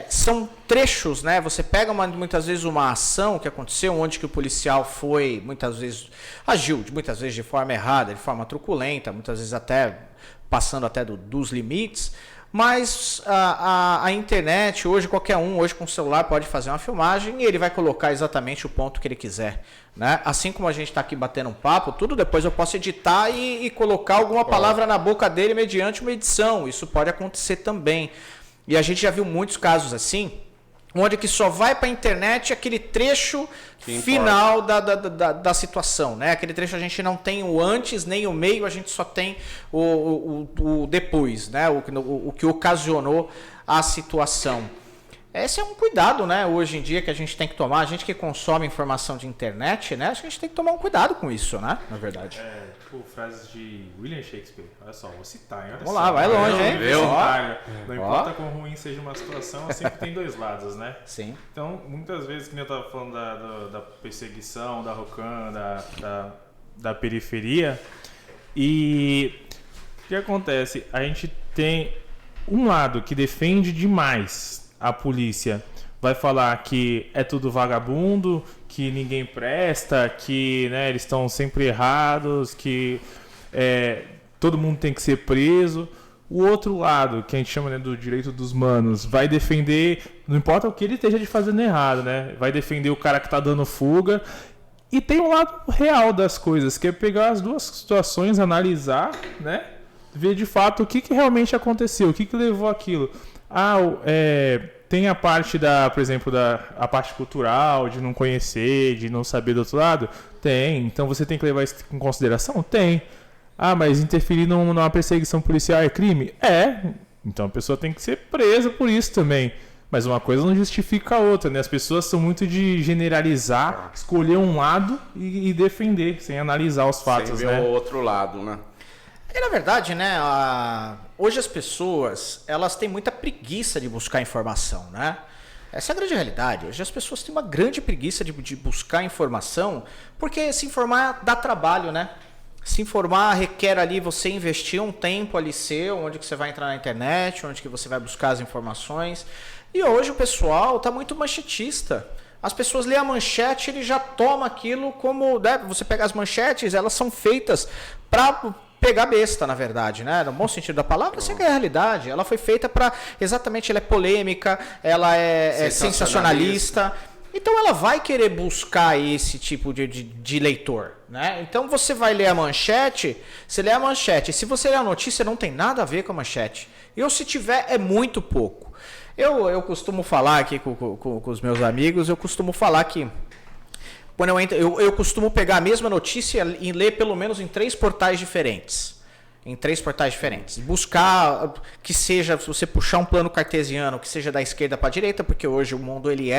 são trechos, né? Você pega muitas vezes uma ação que aconteceu, onde que o policial foi, muitas vezes agiu, muitas vezes de forma errada, de forma truculenta, muitas vezes até passando até dos limites. Mas a internet, hoje qualquer um, hoje com o celular pode fazer uma filmagem e ele vai colocar exatamente o ponto que ele quiser, né? Assim como a gente está aqui batendo um papo, tudo depois eu posso editar e colocar alguma palavra na boca dele mediante uma edição. Isso pode acontecer também. E a gente já viu muitos casos assim, onde que só vai para a internet aquele trecho final da situação, né? Aquele trecho a gente não tem o antes nem o meio, a gente só tem o depois, né? O que ocasionou a situação. Esse é um cuidado, né? Hoje em dia que a gente tem que tomar, a gente que consome informação de internet, né? A gente tem que tomar um cuidado com isso, né? Na verdade. Tipo, frases de William Shakespeare. Olha só, vou citar, hein? Vamos lá, vai longe, hein? Não importa quão ruim seja uma situação, sempre tem 2 lados, né? Sim. Então, muitas vezes, que eu estava falando da perseguição, da Rocan, da periferia, e o que acontece? A gente tem um lado que defende demais a polícia, vai falar que é tudo vagabundo, que ninguém presta, que, né, eles estão sempre errados, que todo mundo tem que ser preso. O outro lado, que a gente chama, né, do direito dos manos, vai defender, não importa o que ele esteja fazendo errado, né? Vai defender o cara que está dando fuga. E tem um lado real das coisas, que é pegar as duas situações, analisar, né? Ver de fato o que realmente aconteceu, o que levou aquilo. Tem a parte por exemplo, a parte cultural, de não conhecer, de não saber do outro lado? Tem. Então você tem que levar isso em consideração? Tem. Mas interferir numa perseguição policial é crime? Então a pessoa tem que ser presa por isso também. Mas uma coisa não justifica a outra, né? As pessoas são muito de generalizar, escolher um lado e defender, sem analisar os fatos, sem ver o outro lado, né? E na verdade, né, hoje as pessoas, elas têm muita preguiça de buscar informação, né? Essa é a grande realidade. Hoje as pessoas têm uma grande preguiça de buscar informação, porque se informar dá trabalho, né? Se informar requer ali você investir um tempo ali seu, onde que você vai entrar na internet, onde que você vai buscar as informações. E hoje o pessoal está muito manchetista. As pessoas lêem a manchete, ele já toma aquilo como... Né, você pega as manchetes, elas são feitas para pegar besta, na verdade, né? No bom sentido da palavra, essa é a realidade. Ela foi feita para exatamente, ela é polêmica, ela é sensacionalista. Então ela vai querer buscar esse tipo de leitor, né? Então você vai ler a manchete, você lê a manchete. Se você ler a notícia, não tem nada a ver com a manchete. Ou se tiver, é muito pouco. Eu costumo falar aqui com os meus amigos, eu costumo falar que quando eu costumo pegar a mesma notícia e ler pelo menos em 3 portais diferentes. Em 3 portais diferentes. Buscar que seja, se você puxar um plano cartesiano, que seja da esquerda para a direita, porque hoje o mundo ele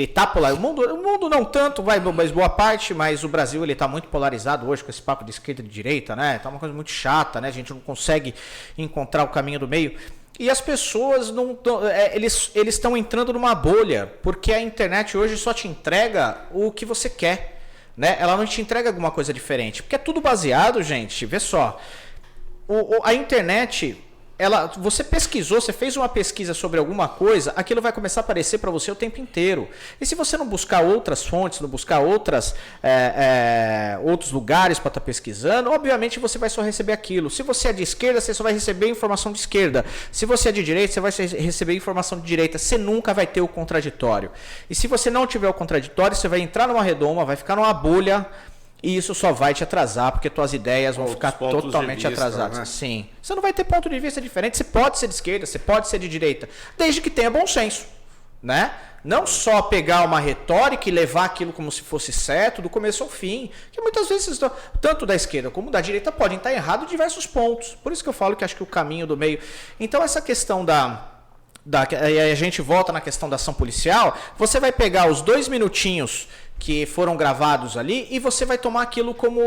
tá polarizado. O mundo não tanto, mas boa parte, mas o Brasil ele tá muito polarizado hoje com esse papo de esquerda e de direita, né? Tá uma coisa muito chata, né? A gente não consegue encontrar o caminho do meio. E as pessoas eles estão entrando numa bolha, porque a internet hoje só te entrega o que você quer. Né? Ela não te entrega alguma coisa diferente. Porque é tudo baseado, gente, vê só. A internet, você pesquisou, você fez uma pesquisa sobre alguma coisa, aquilo vai começar a aparecer para você o tempo inteiro. E se você não buscar outras fontes, não buscar outros lugares para estar pesquisando, obviamente você vai só receber aquilo. Se você é de esquerda, você só vai receber informação de esquerda. Se você é de direita, você vai receber informação de direita. Você nunca vai ter o contraditório. E se você não tiver o contraditório, você vai entrar numa redoma, vai ficar numa bolha. E isso só vai te atrasar, porque tuas ideias vão ficar totalmente atrasadas. Né? Sim. Você não vai ter ponto de vista diferente. Você pode ser de esquerda, você pode ser de direita, desde que tenha bom senso. Né? Não só pegar uma retórica e levar aquilo como se fosse certo, do começo ao fim. Que muitas vezes, tanto da esquerda como da direita, podem estar errados em diversos pontos. Por isso que eu falo que acho que o caminho do meio... Então, essa questão e a gente volta na questão da ação policial, você vai pegar os 2 minutinhos que foram gravados ali e você vai tomar aquilo como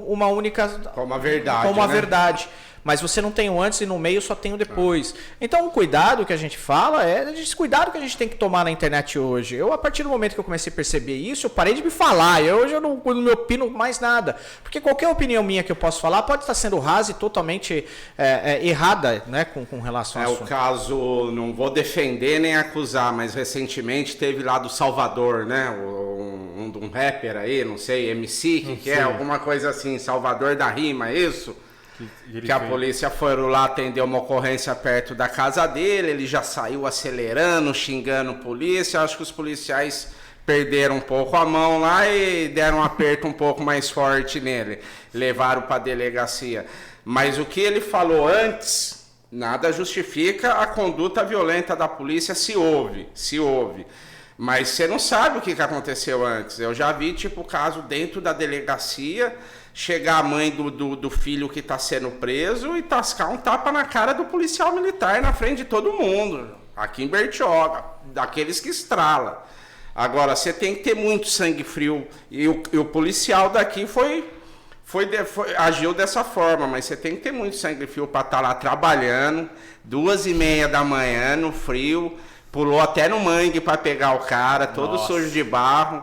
uma única... Como a verdade, como a né? verdade. Mas você não tem o antes e no meio, só tem o depois. Então o cuidado que a gente fala é esse cuidado que a gente tem que tomar na internet hoje. Eu, a partir do momento que eu comecei a perceber isso, eu parei de me falar. Hoje eu não me opino mais nada. Porque qualquer opinião minha que eu posso falar pode estar sendo rasa e totalmente errada, né, com relação a isso. O caso, não vou defender nem acusar, mas recentemente teve lá do Salvador, né? Um rapper aí, não sei, MC, que é alguma coisa assim, Salvador da Rima, é isso? Que a polícia foi lá atender uma ocorrência perto da casa dele, ele já saiu acelerando, xingando a polícia. Acho que os policiais perderam um pouco a mão lá e deram um aperto um pouco mais forte nele, levaram para a delegacia. Mas o que ele falou antes, nada justifica a conduta violenta da polícia, se houve. Mas você não sabe o que aconteceu antes. Eu já vi tipo caso dentro da delegacia, chegar a mãe do filho que está sendo preso e tascar um tapa na cara do policial militar na frente de todo mundo, aqui em Bertioga, daqueles que estrala. Agora, você tem que ter muito sangue frio, e o policial daqui agiu dessa forma, mas você tem que ter muito sangue frio para estar lá trabalhando, 2h30 da manhã, no frio, pulou até no mangue para pegar o cara, todo sujo de barro.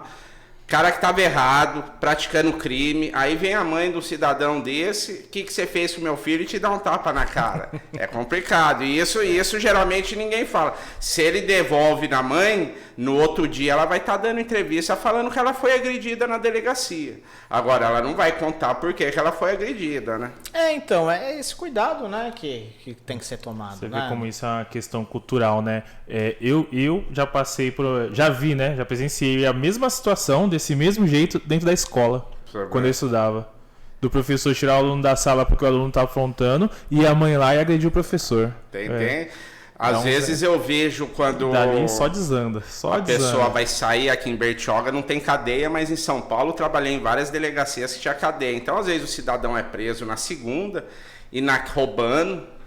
Cara que estava errado, praticando crime, aí vem a mãe do cidadão desse, o que você fez com meu filho, e te dá um tapa na cara. É complicado, e isso geralmente ninguém fala. Se ele devolve na mãe, no outro dia ela vai estar dando entrevista falando que ela foi agredida na delegacia. Agora, ela não vai contar por que ela foi agredida, né? Então, é esse cuidado, né, que tem que ser tomado. Você né? vê como isso é uma questão cultural, né? Eu já passei já vi, né? Já presenciei a mesma situação, desse mesmo jeito, dentro da escola, quando eu estudava. Do professor tirar o aluno da sala porque o aluno tá afrontando e a mãe lá e agredir o professor. Tem. Às vezes eu vejo quando dali só desanda. Pessoa vai sair aqui em Bertioga, não tem cadeia, mas em São Paulo eu trabalhei em várias delegacias que tinha cadeia. Então, às vezes, o cidadão é preso na segunda e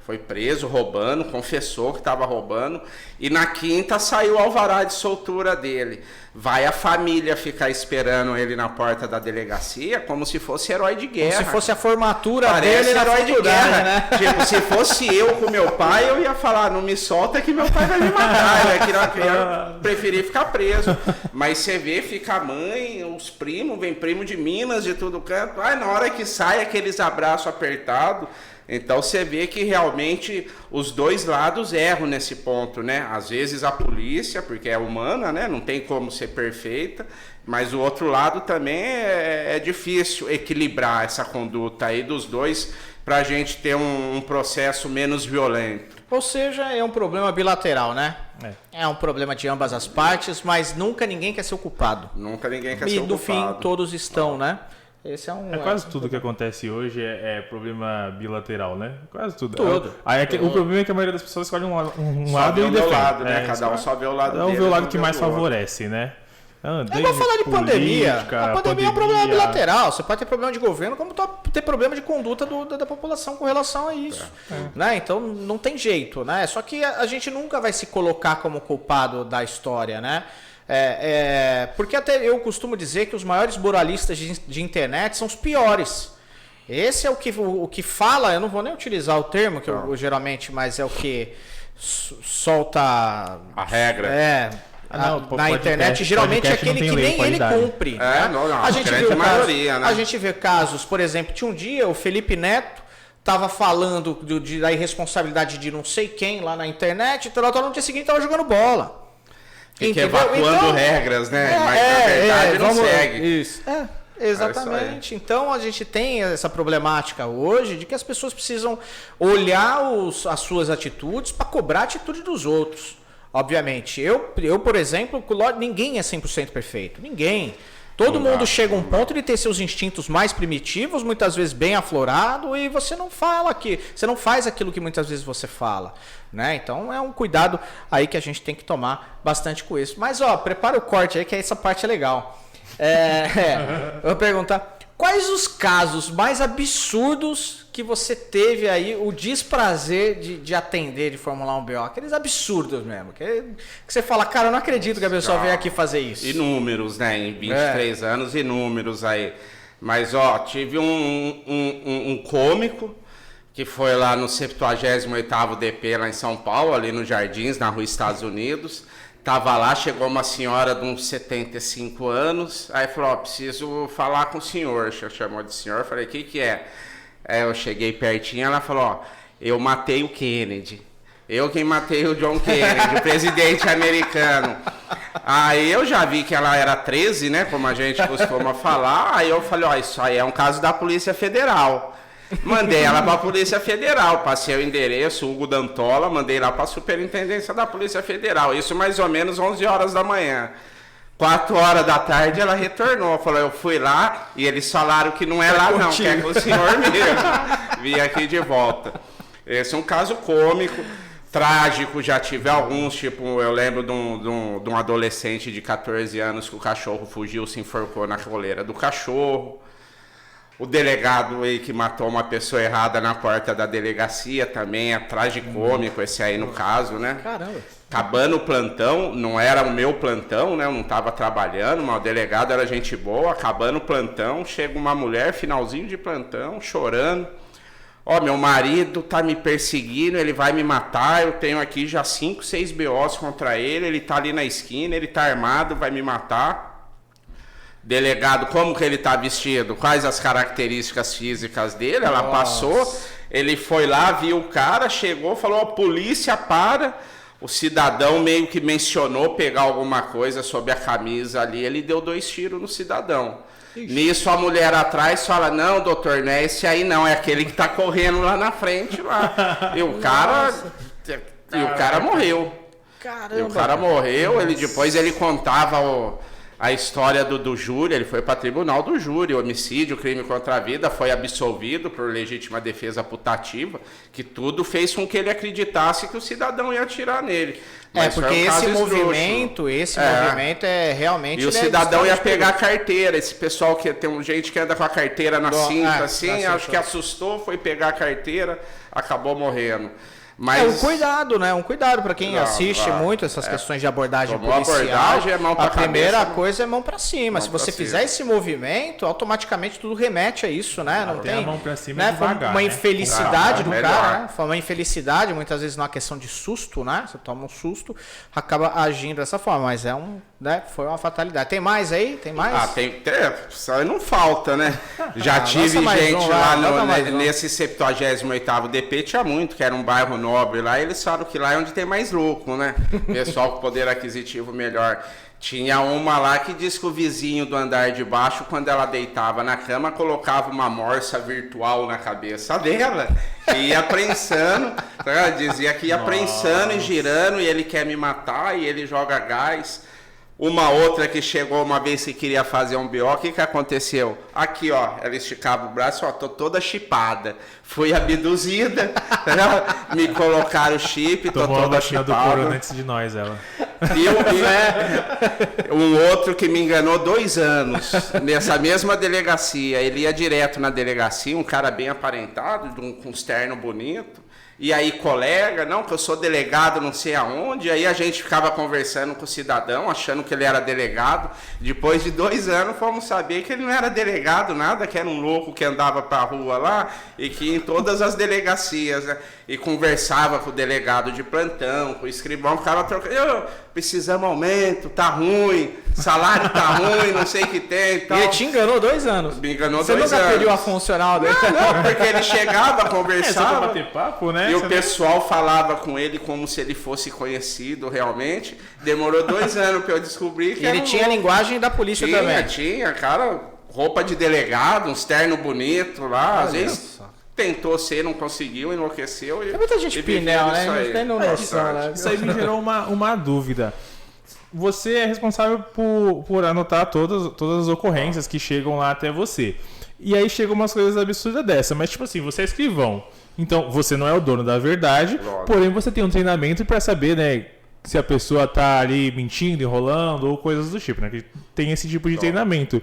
foi preso roubando, confessou que estava roubando, e na quinta saiu o alvará de soltura dele. Vai a família ficar esperando ele na porta da delegacia como se fosse herói de guerra. Como se fosse a formatura dele na herói de guerra, né? Tipo, se fosse eu com meu pai, eu ia falar, não me solta que meu pai vai me matar. Eu ia preferir ficar preso. Mas você vê, fica a mãe, os primos, vem primo de Minas, de todo canto. Na hora que sai, aqueles abraços apertados. Então você vê que realmente os dois lados erram nesse ponto, né? Às vezes a polícia, porque é humana, né? Não tem como ser perfeita, mas o outro lado também é difícil equilibrar essa conduta aí dos dois para a gente ter um processo menos violento. Ou seja, é um problema bilateral, né? É um problema de ambas as partes, mas nunca ninguém quer ser o culpado. Nunca ninguém quer ser o E no culpado. fim todos estão, né? Esse quase tudo que acontece hoje é problema bilateral, né? Quase tudo. Tudo. O problema é que a maioria das pessoas escolhe um Só lado vê e o meu defende. lado, né? Cada um só vê o lado dele. Cada um vê o lado que não mais vê o outro. favorece, né? Vamos falar de pandemia. A pandemia é um problema pandemia. bilateral. Você pode ter problema de governo, como ter problema de conduta da população com relação a isso. Né? Então não tem jeito, né? Só que a gente nunca vai se colocar como culpado da história, né? Porque até eu costumo dizer que os maiores moralistas de internet são os piores. Esse é o que fala, eu não vou nem utilizar o termo que eu geralmente, mas é o que solta a regra. Na internet, geralmente é aquele que nem ele cumpre. A gente vê casos, por exemplo, tinha um dia o Felipe Neto estava falando da irresponsabilidade de não sei quem lá na internet, e no dia seguinte estava jogando bola. Fica evacuando regras, né? Mas na verdade não segue. Isso. Exatamente. Então a gente tem essa problemática hoje de que as pessoas precisam olhar as suas atitudes para cobrar a atitude dos outros. Obviamente. Eu, por exemplo, ninguém é 100% perfeito. Ninguém. Todo mundo chega a um ponto de ter seus instintos mais primitivos, muitas vezes bem aflorado, e você não faz aquilo que muitas vezes você fala, né? Então é um cuidado aí que a gente tem que tomar bastante com isso. Mas prepara o corte aí que essa parte é legal. Eu vou perguntar, quais os casos mais absurdos que você teve aí o desprazer de atender de Fórmula 1 BO? Aqueles absurdos mesmo. Que você fala, cara, eu não acredito que a pessoa veio aqui fazer isso. Inúmeros, né? Em 23 anos, inúmeros aí. Mas, tive um cômico que foi lá no 78º DP lá em São Paulo, ali nos Jardins, na Rua Estados Unidos. Tava lá, chegou uma senhora de uns 75 anos, aí falou, preciso falar com o senhor. Chamou de senhor, falei, o que é? Aí eu cheguei pertinho, ela falou, eu matei o Kennedy. Eu quem matei o John Kennedy, o presidente americano. Aí eu já vi que ela era 13, né, como a gente costuma falar, aí eu falei, isso aí é um caso da Polícia Federal. Mandei ela para a Polícia Federal, passei o endereço, Hugo Dantola, mandei lá para a Superintendência da Polícia Federal, isso mais ou menos 11 horas da manhã. 4 horas da tarde ela retornou, falou, eu fui lá e eles falaram que não é lá não, que é com o senhor mesmo. Vim aqui de volta. Esse é um caso cômico, trágico, já tive alguns, tipo, eu lembro de um adolescente de 14 anos que o cachorro fugiu, se enforcou na coleira do cachorro. O delegado aí que matou uma pessoa errada na porta da delegacia também é tragicômico esse aí no caso, né? Caramba. Acabando o plantão, não era o meu plantão, né? Eu não estava trabalhando, mas o delegado era gente boa. Acabando o plantão, chega uma mulher, finalzinho de plantão, chorando. Meu marido tá me perseguindo, ele vai me matar, eu tenho aqui já 5, 6 BOs contra ele tá ali na esquina, ele tá armado, vai me matar. Delegado, como que ele tá vestido? Quais as características físicas dele? Ela passou, ele foi lá, viu o cara, chegou, falou, polícia, para. O cidadão meio que mencionou pegar alguma coisa sobre a camisa ali, ele deu 2 tiros no cidadão. Ixi. Nisso a mulher atrás fala, não, doutor, não é esse aí não, é aquele que tá correndo lá na frente lá. E o cara morreu. Caramba. E o cara morreu, depois ele contava a história do júri, ele foi para tribunal do júri, homicídio, crime contra a vida, foi absolvido por legítima defesa putativa, que tudo fez com que ele acreditasse que o cidadão ia atirar nele. Mas porque esse movimento é realmente... E o cidadão ia pegar a carteira, esse pessoal que tem gente que anda com a carteira na cinta, assim, acho que assustou, foi pegar a carteira, acabou morrendo. Mas... um cuidado, né? Um cuidado para quem assiste muito essas questões de abordagem policial. Abordagem, mão pra a primeira cabeça, coisa é mão para cima. Se você fizer esse movimento, automaticamente tudo remete a isso, né? Não tem a mão para cima, né? devagar, uma infelicidade do cara, né? Foi uma infelicidade, muitas vezes não é uma questão de susto, né? Você toma um susto, acaba agindo dessa forma, mas é um né? Foi uma fatalidade. Tem mais aí? Tem mais? Ah, só não falta, né? Já tive lança mais gente um, lá né, mais um. nesse 78º DP, tinha muito, que era um bairro nobre lá, e eles falam que lá é onde tem mais louco, né? Pessoal com poder aquisitivo melhor. Tinha uma lá que diz que o vizinho do andar de baixo, quando ela deitava na cama, colocava uma morsa virtual na cabeça dela e ia prensando, tá? Dizia que ia prensando e girando, e ele quer me matar, e ele joga gás. Uma outra que chegou uma vez que queria fazer um BO, o que aconteceu? Aqui, ó, ela esticava o braço, ó, tô toda chipada. Fui abduzida, me colocaram o chip, tô Tomou a toda vacina do chipada. corona antes de nós, ela. E um outro que me enganou 2 anos, nessa mesma delegacia. Ele ia direto na delegacia, um cara bem aparentado, com um terno bonito. E aí, colega, não, que eu sou delegado não sei aonde. Aí a gente ficava conversando com o cidadão, achando que ele era delegado. Depois de 2 anos, fomos saber que ele não era delegado, nada, que era um louco que andava pra rua lá e que ia em todas as delegacias, né? E conversava com o delegado de plantão, com o escrivão, ficava trocando. Precisamos aumento, tá ruim, salário tá ruim, não sei o que tem e tal. E ele te enganou 2 anos. Me enganou Você 2 anos. Você nunca pediu a funcional dele? Não, porque ele chegava, Só pra conversava. bater papo, né? E o pessoal falava com ele como se ele fosse conhecido realmente. Demorou 2 anos para eu descobrir que E ele tinha a linguagem da polícia também. Tinha, cara, roupa de delegado, uns terno bonito lá. Às vezes tentou ser, não conseguiu, enlouqueceu. Tem muita gente pinel, né? Não tem noção, né? Isso aí me gerou uma dúvida. Você é responsável por anotar todas as ocorrências que chegam lá até você. E aí chegam umas coisas absurdas dessa. Mas, tipo assim, você é escrivão. Então, você não é o dono da verdade. Lógico. Porém, você tem um treinamento para saber, né? Se a pessoa tá ali mentindo, enrolando ou coisas do tipo, né? Que tem esse tipo de treinamento.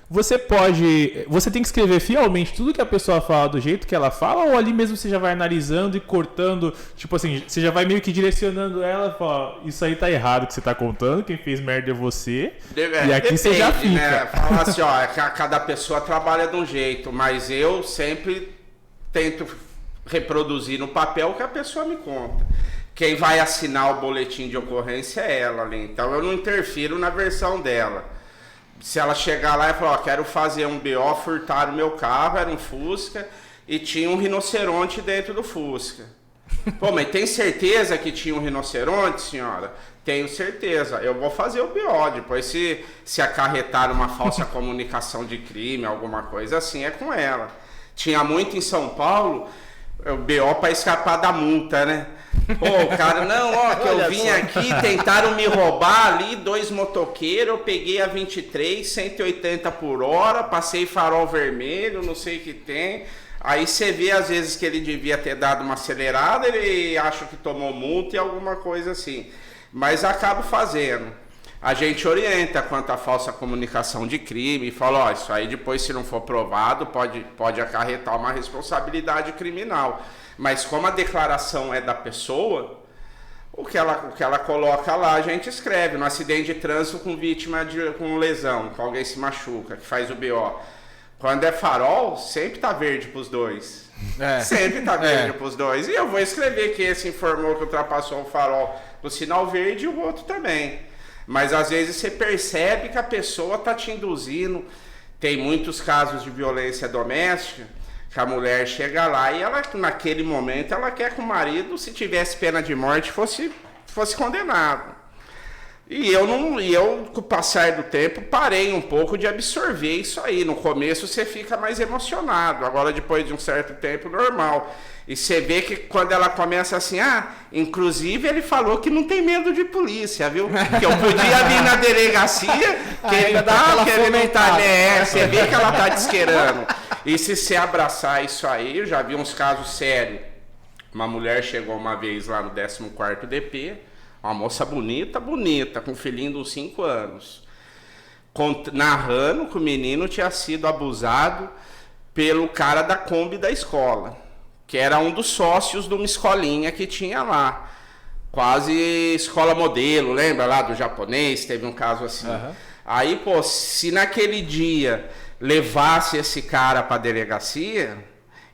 Você tem que escrever fielmente tudo que a pessoa fala do jeito que ela fala, ou ali mesmo você já vai analisando e cortando, tipo assim, você já vai meio que direcionando ela e fala, isso aí tá errado que você tá contando, quem fez merda é você, e aqui você já fica. Né? Fala assim, ó, cada pessoa trabalha de um jeito, mas eu sempre tento reproduzir no papel o que a pessoa me conta. Quem vai assinar o boletim de ocorrência é ela ali, então eu não interfiro na versão dela. Se ela chegar lá e falar, ó, quero fazer um BO, furtaram o meu carro, era um Fusca, e tinha um rinoceronte dentro do Fusca. Pô, mas tem certeza que tinha um rinoceronte, senhora? Tenho certeza. Eu vou fazer o BO. Depois, se acarretar uma falsa comunicação de crime, alguma coisa assim, é com ela. Tinha muito em São Paulo, o BO para escapar da multa, né? Pô, o cara, não, ó, que eu vim aqui, tentaram me roubar ali, 2 motoqueiros, eu peguei a 23, 180 por hora, passei farol vermelho, não sei o que tem. Aí você vê às vezes que ele devia ter dado uma acelerada, ele acha que tomou multa e alguma coisa assim. Mas acaba fazendo. A gente orienta quanto à falsa comunicação de crime e fala, ó, isso aí depois se não for provado pode acarretar uma responsabilidade criminal. Mas como a declaração é da pessoa, o que ela coloca lá, a gente escreve. No acidente de trânsito com vítima com lesão, com alguém se machuca, que faz o BO. Quando é farol, sempre tá verde pros dois. Sempre tá verde pros dois. E eu vou escrever que esse informou que ultrapassou o farol do sinal verde e o outro também. Mas às vezes você percebe que a pessoa tá te induzindo. Tem muitos casos de violência doméstica, que a mulher chega lá e ela, naquele momento, ela quer que o marido, se tivesse pena de morte, fosse condenado. E eu, com o passar do tempo, parei um pouco de absorver isso aí. No começo você fica mais emocionado, agora depois de um certo tempo, normal. E você vê que quando ela começa assim, inclusive ele falou que não tem medo de polícia, viu? Que eu podia vir na delegacia, que ele não tá, né? Você vê que ela tá desqueirando. E se você abraçar isso aí, eu já vi uns casos sérios. Uma mulher chegou uma vez lá no 14º DP, uma moça bonita, com um filhinho de uns 5 anos. Narrando que o menino tinha sido abusado pelo cara da Kombi da escola, que era um dos sócios de uma escolinha que tinha lá. Quase escola modelo, lembra lá do japonês? Teve um caso assim. Uhum. Aí, pô, se naquele dia levasse esse cara pra delegacia,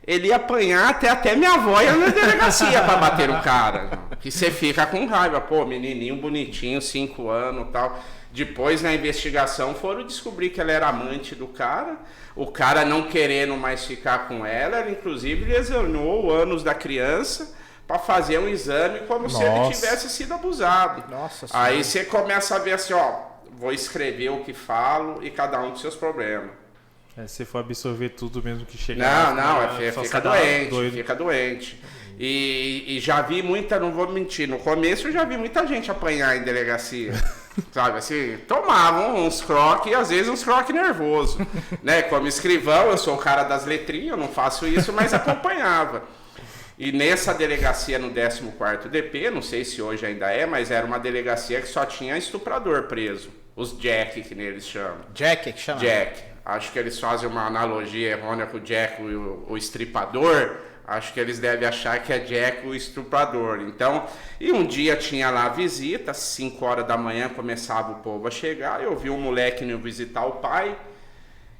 ele ia apanhar até minha avó ia na delegacia pra bater no cara. Que você fica com raiva. Pô, menininho bonitinho, 5 anos e tal. Depois, na investigação, foram descobrir que ela era amante do cara. O cara não querendo mais ficar com ela, inclusive lesionou o ânus da criança para fazer um exame como se ele tivesse sido abusado. Nossa Aí você começa a ver assim, ó, vou escrever o que falo e cada um com seus problemas. Se for absorver tudo mesmo que chegar... Fica doente. E já vi muita, não vou mentir, no começo eu já vi muita gente apanhar em delegacia. Sabe, assim, tomavam uns croques e às vezes uns croques nervosos. Né? Como escrivão, eu sou o cara das letrinhas, eu não faço isso, mas acompanhava. E nessa delegacia no 14º DP, não sei se hoje ainda é, mas era uma delegacia que só tinha estuprador preso. Os Jack, que neles chamam. Jack, que chama? Jack. Acho que eles fazem uma analogia errônea com o Jack, o estripador. Acho que eles devem achar que é Jack o estuprador. Então, e um dia tinha lá visita, 5 horas da manhã começava o povo a chegar. Eu vi um moleque indo visitar o pai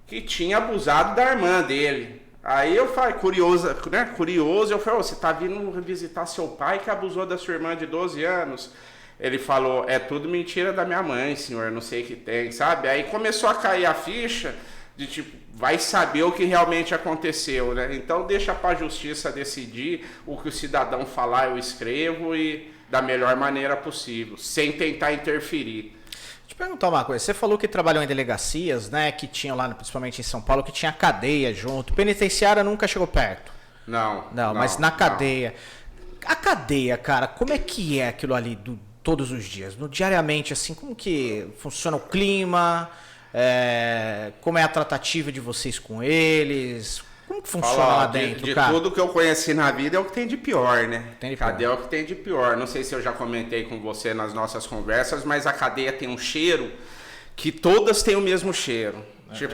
que tinha abusado da irmã dele. Aí eu falei, curioso, eu falei, você tá vindo visitar seu pai que abusou da sua irmã de 12 anos? Ele falou, é tudo mentira da minha mãe, senhor, não sei o que tem, sabe? Aí começou a cair a ficha de tipo, vai saber o que realmente aconteceu, né? Então deixa para a justiça decidir o que o cidadão falar, eu escrevo e da melhor maneira possível, sem tentar interferir. Deixa eu perguntar uma coisa, você falou que trabalhou em delegacias, né, que tinham lá, principalmente em São Paulo, que tinha cadeia junto, penitenciária nunca chegou perto? Não, mas na cadeia. A cadeia, cara, como é que é aquilo ali todos os dias? Diariamente, assim, como que funciona o clima? Como é a tratativa de vocês com eles? Como que funciona lá dentro, de cara? Tudo que eu conheci na vida é o que tem de pior, né? Cadeia é o que tem de pior. Não sei se eu já comentei com você nas nossas conversas, mas a cadeia tem um cheiro que todas têm o mesmo cheiro.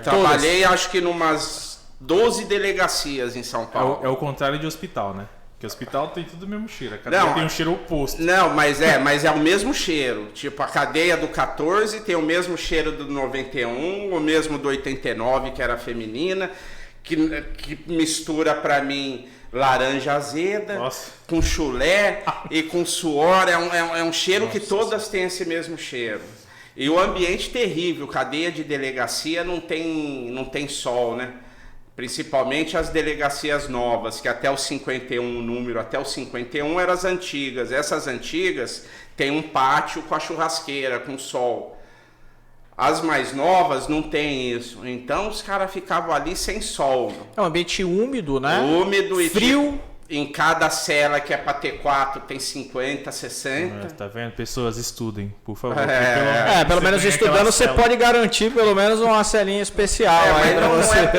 Trabalhei acho que numas 12 delegacias em São Paulo. É o contrário de hospital, né? Porque hospital tem tudo o mesmo cheiro. A cadeia tem um cheiro oposto. Não, mas é o mesmo cheiro. Tipo, a cadeia do 14 tem o mesmo cheiro do 91, o mesmo do 89, que era feminina, que mistura pra mim laranja azeda, com chulé e com suor. É um cheiro que todas têm esse mesmo cheiro. E o ambiente terrível, cadeia de delegacia não tem sol, né? Principalmente as delegacias novas, que até o 51, o número até o 51 eram as antigas. Essas antigas têm um pátio com a churrasqueira, com sol. As mais novas não tem isso. Então os caras ficavam ali sem sol. É um ambiente úmido, né? Úmido e frio. Em cada cela que é para ter 4 tem 50, 60. Tá vendo? Pessoas estudem, por favor. Pelo menos estudando você pode garantir pelo menos uma celinha especial.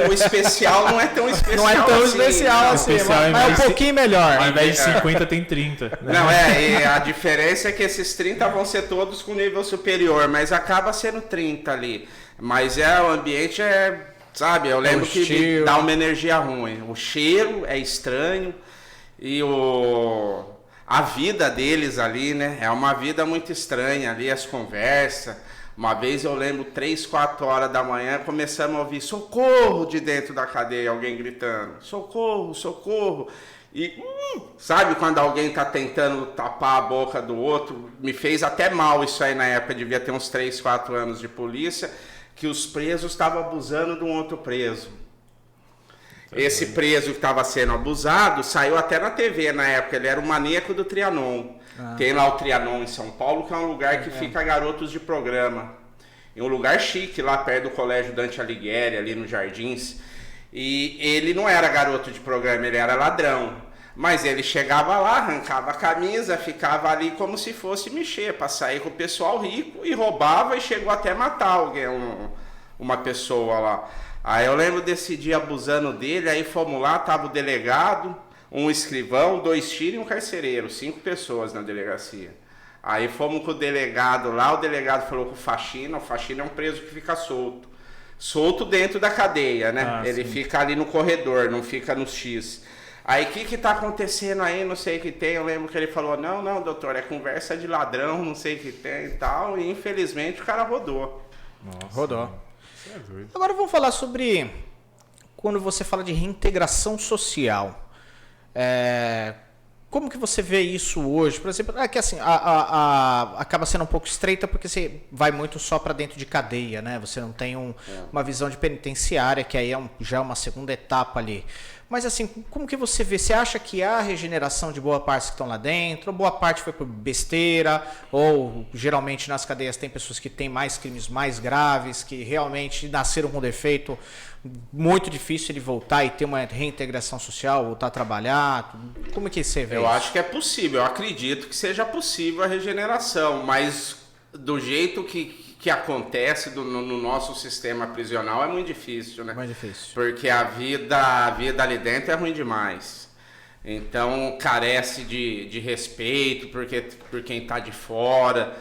O especial não é tão especial. Não é tão especial assim, mas é um pouquinho melhor. Ao invés de 50 tem 30. Não, e a diferença é que esses 30 vão ser todos com nível superior, mas acaba sendo 30 ali. Mas o ambiente sabe, eu lembro que me dá uma energia ruim. O cheiro é estranho. E a vida deles ali, né? É uma vida muito estranha ali, as conversas. Uma vez eu lembro, 3, 4 horas da manhã, começamos a ouvir socorro de dentro da cadeia, alguém gritando, socorro, socorro. E sabe quando alguém tá tentando tapar a boca do outro? Me fez até mal isso aí na época, devia ter uns 3, 4 anos de polícia, que os presos estavam abusando de um outro preso. Esse preso que estava sendo abusado saiu até na TV na época, ele era o maníaco do Trianon. Tem lá o Trianon em São Paulo, que é um lugar que fica garotos de programa. Em um lugar chique, lá perto do Colégio Dante Alighieri, ali nos Jardins. E ele não era garoto de programa, ele era ladrão. Mas ele chegava lá, arrancava a camisa, ficava ali como se fosse mexer, para sair com o pessoal rico, e roubava e chegou até matar alguém, uma pessoa lá. Aí eu lembro desse dia abusando dele, aí fomos lá, tava o delegado, um escrivão, 2 tiros e um carcereiro, 5 pessoas na delegacia. Aí fomos com o delegado lá, o delegado falou com o faxina é um preso que fica solto dentro da cadeia, né? Ele fica ali no corredor, não fica no X. Aí o que tá acontecendo aí, não sei o que tem, eu lembro que ele falou, não, doutor, é conversa de ladrão, não sei o que tem e tal, e infelizmente o cara rodou. Rodou. Agora vamos falar sobre quando você fala de reintegração social. Como que você vê isso hoje? Por exemplo, é que assim, acaba sendo um pouco estreita porque você vai muito só para dentro de cadeia, né? Você não tem uma visão de penitenciária, que aí já é uma segunda etapa ali. Mas assim, como que você vê? Você acha que há regeneração de boa parte que estão lá dentro? Ou boa parte foi por besteira? Ou geralmente nas cadeias tem pessoas que têm mais crimes mais graves, que realmente nasceram com defeito, muito difícil ele voltar e ter uma reintegração social, voltar a trabalhar? Como que você vê Eu isso? acho que é possível, eu acredito que seja possível a regeneração, mas do jeito que acontece no nosso sistema prisional é muito difícil, né? Mais difícil. Porque a vida ali dentro é ruim demais. Então carece de respeito por quem está de fora.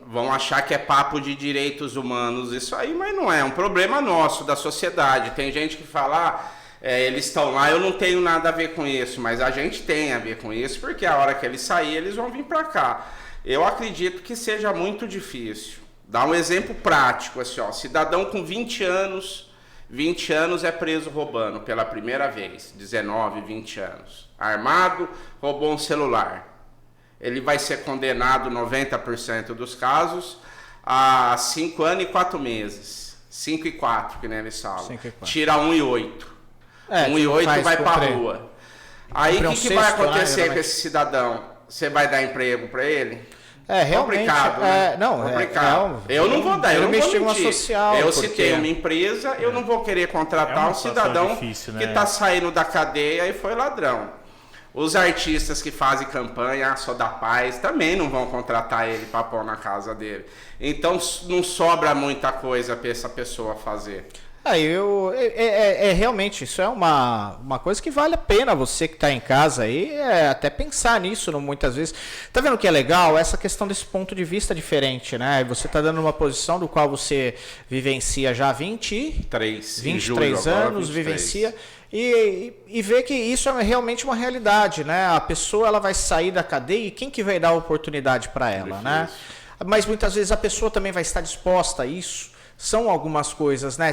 Vão achar que é papo de direitos humanos isso aí, mas não é um problema nosso, da sociedade. Tem gente que fala, eles estão lá, eu não tenho nada a ver com isso, mas a gente tem a ver com isso, porque a hora que eles saírem, eles vão vir para cá. Eu acredito que seja muito difícil. Dá um exemplo prático, assim, ó, cidadão com 20 anos é preso roubando pela primeira vez, 19, 20 anos. Armado, roubou um celular. Ele vai ser condenado, 90% dos casos, a 5 anos e 4 meses. 5 e 4, que nem eles falam. Tira 1 e 8. 1 e 8 vai pra rua. Aí o que vai acontecer com esse cidadão? Você vai dar emprego para ele? Realmente. Complicado, né? Complicado. Eu não vou dar, eu não vou mentir. Social, Se tem uma empresa, eu não vou querer contratar um cidadão difícil, né? Que está saindo da cadeia e foi ladrão. Os artistas que fazem campanha, só da paz, também não vão contratar ele para pôr na casa dele. Então não sobra muita coisa para essa pessoa fazer. Realmente, isso é uma coisa que vale a pena você que está em casa aí, até pensar nisso muitas vezes. Tá vendo o que é legal? Essa questão desse ponto de vista diferente, né? Você está dando uma posição do qual você vivencia já 23 anos, vivencia e vê que isso é realmente uma realidade, né? A pessoa ela vai sair da cadeia e quem que vai dar a oportunidade para ela, né? Mas muitas vezes a pessoa também vai estar disposta a isso. São algumas coisas, né?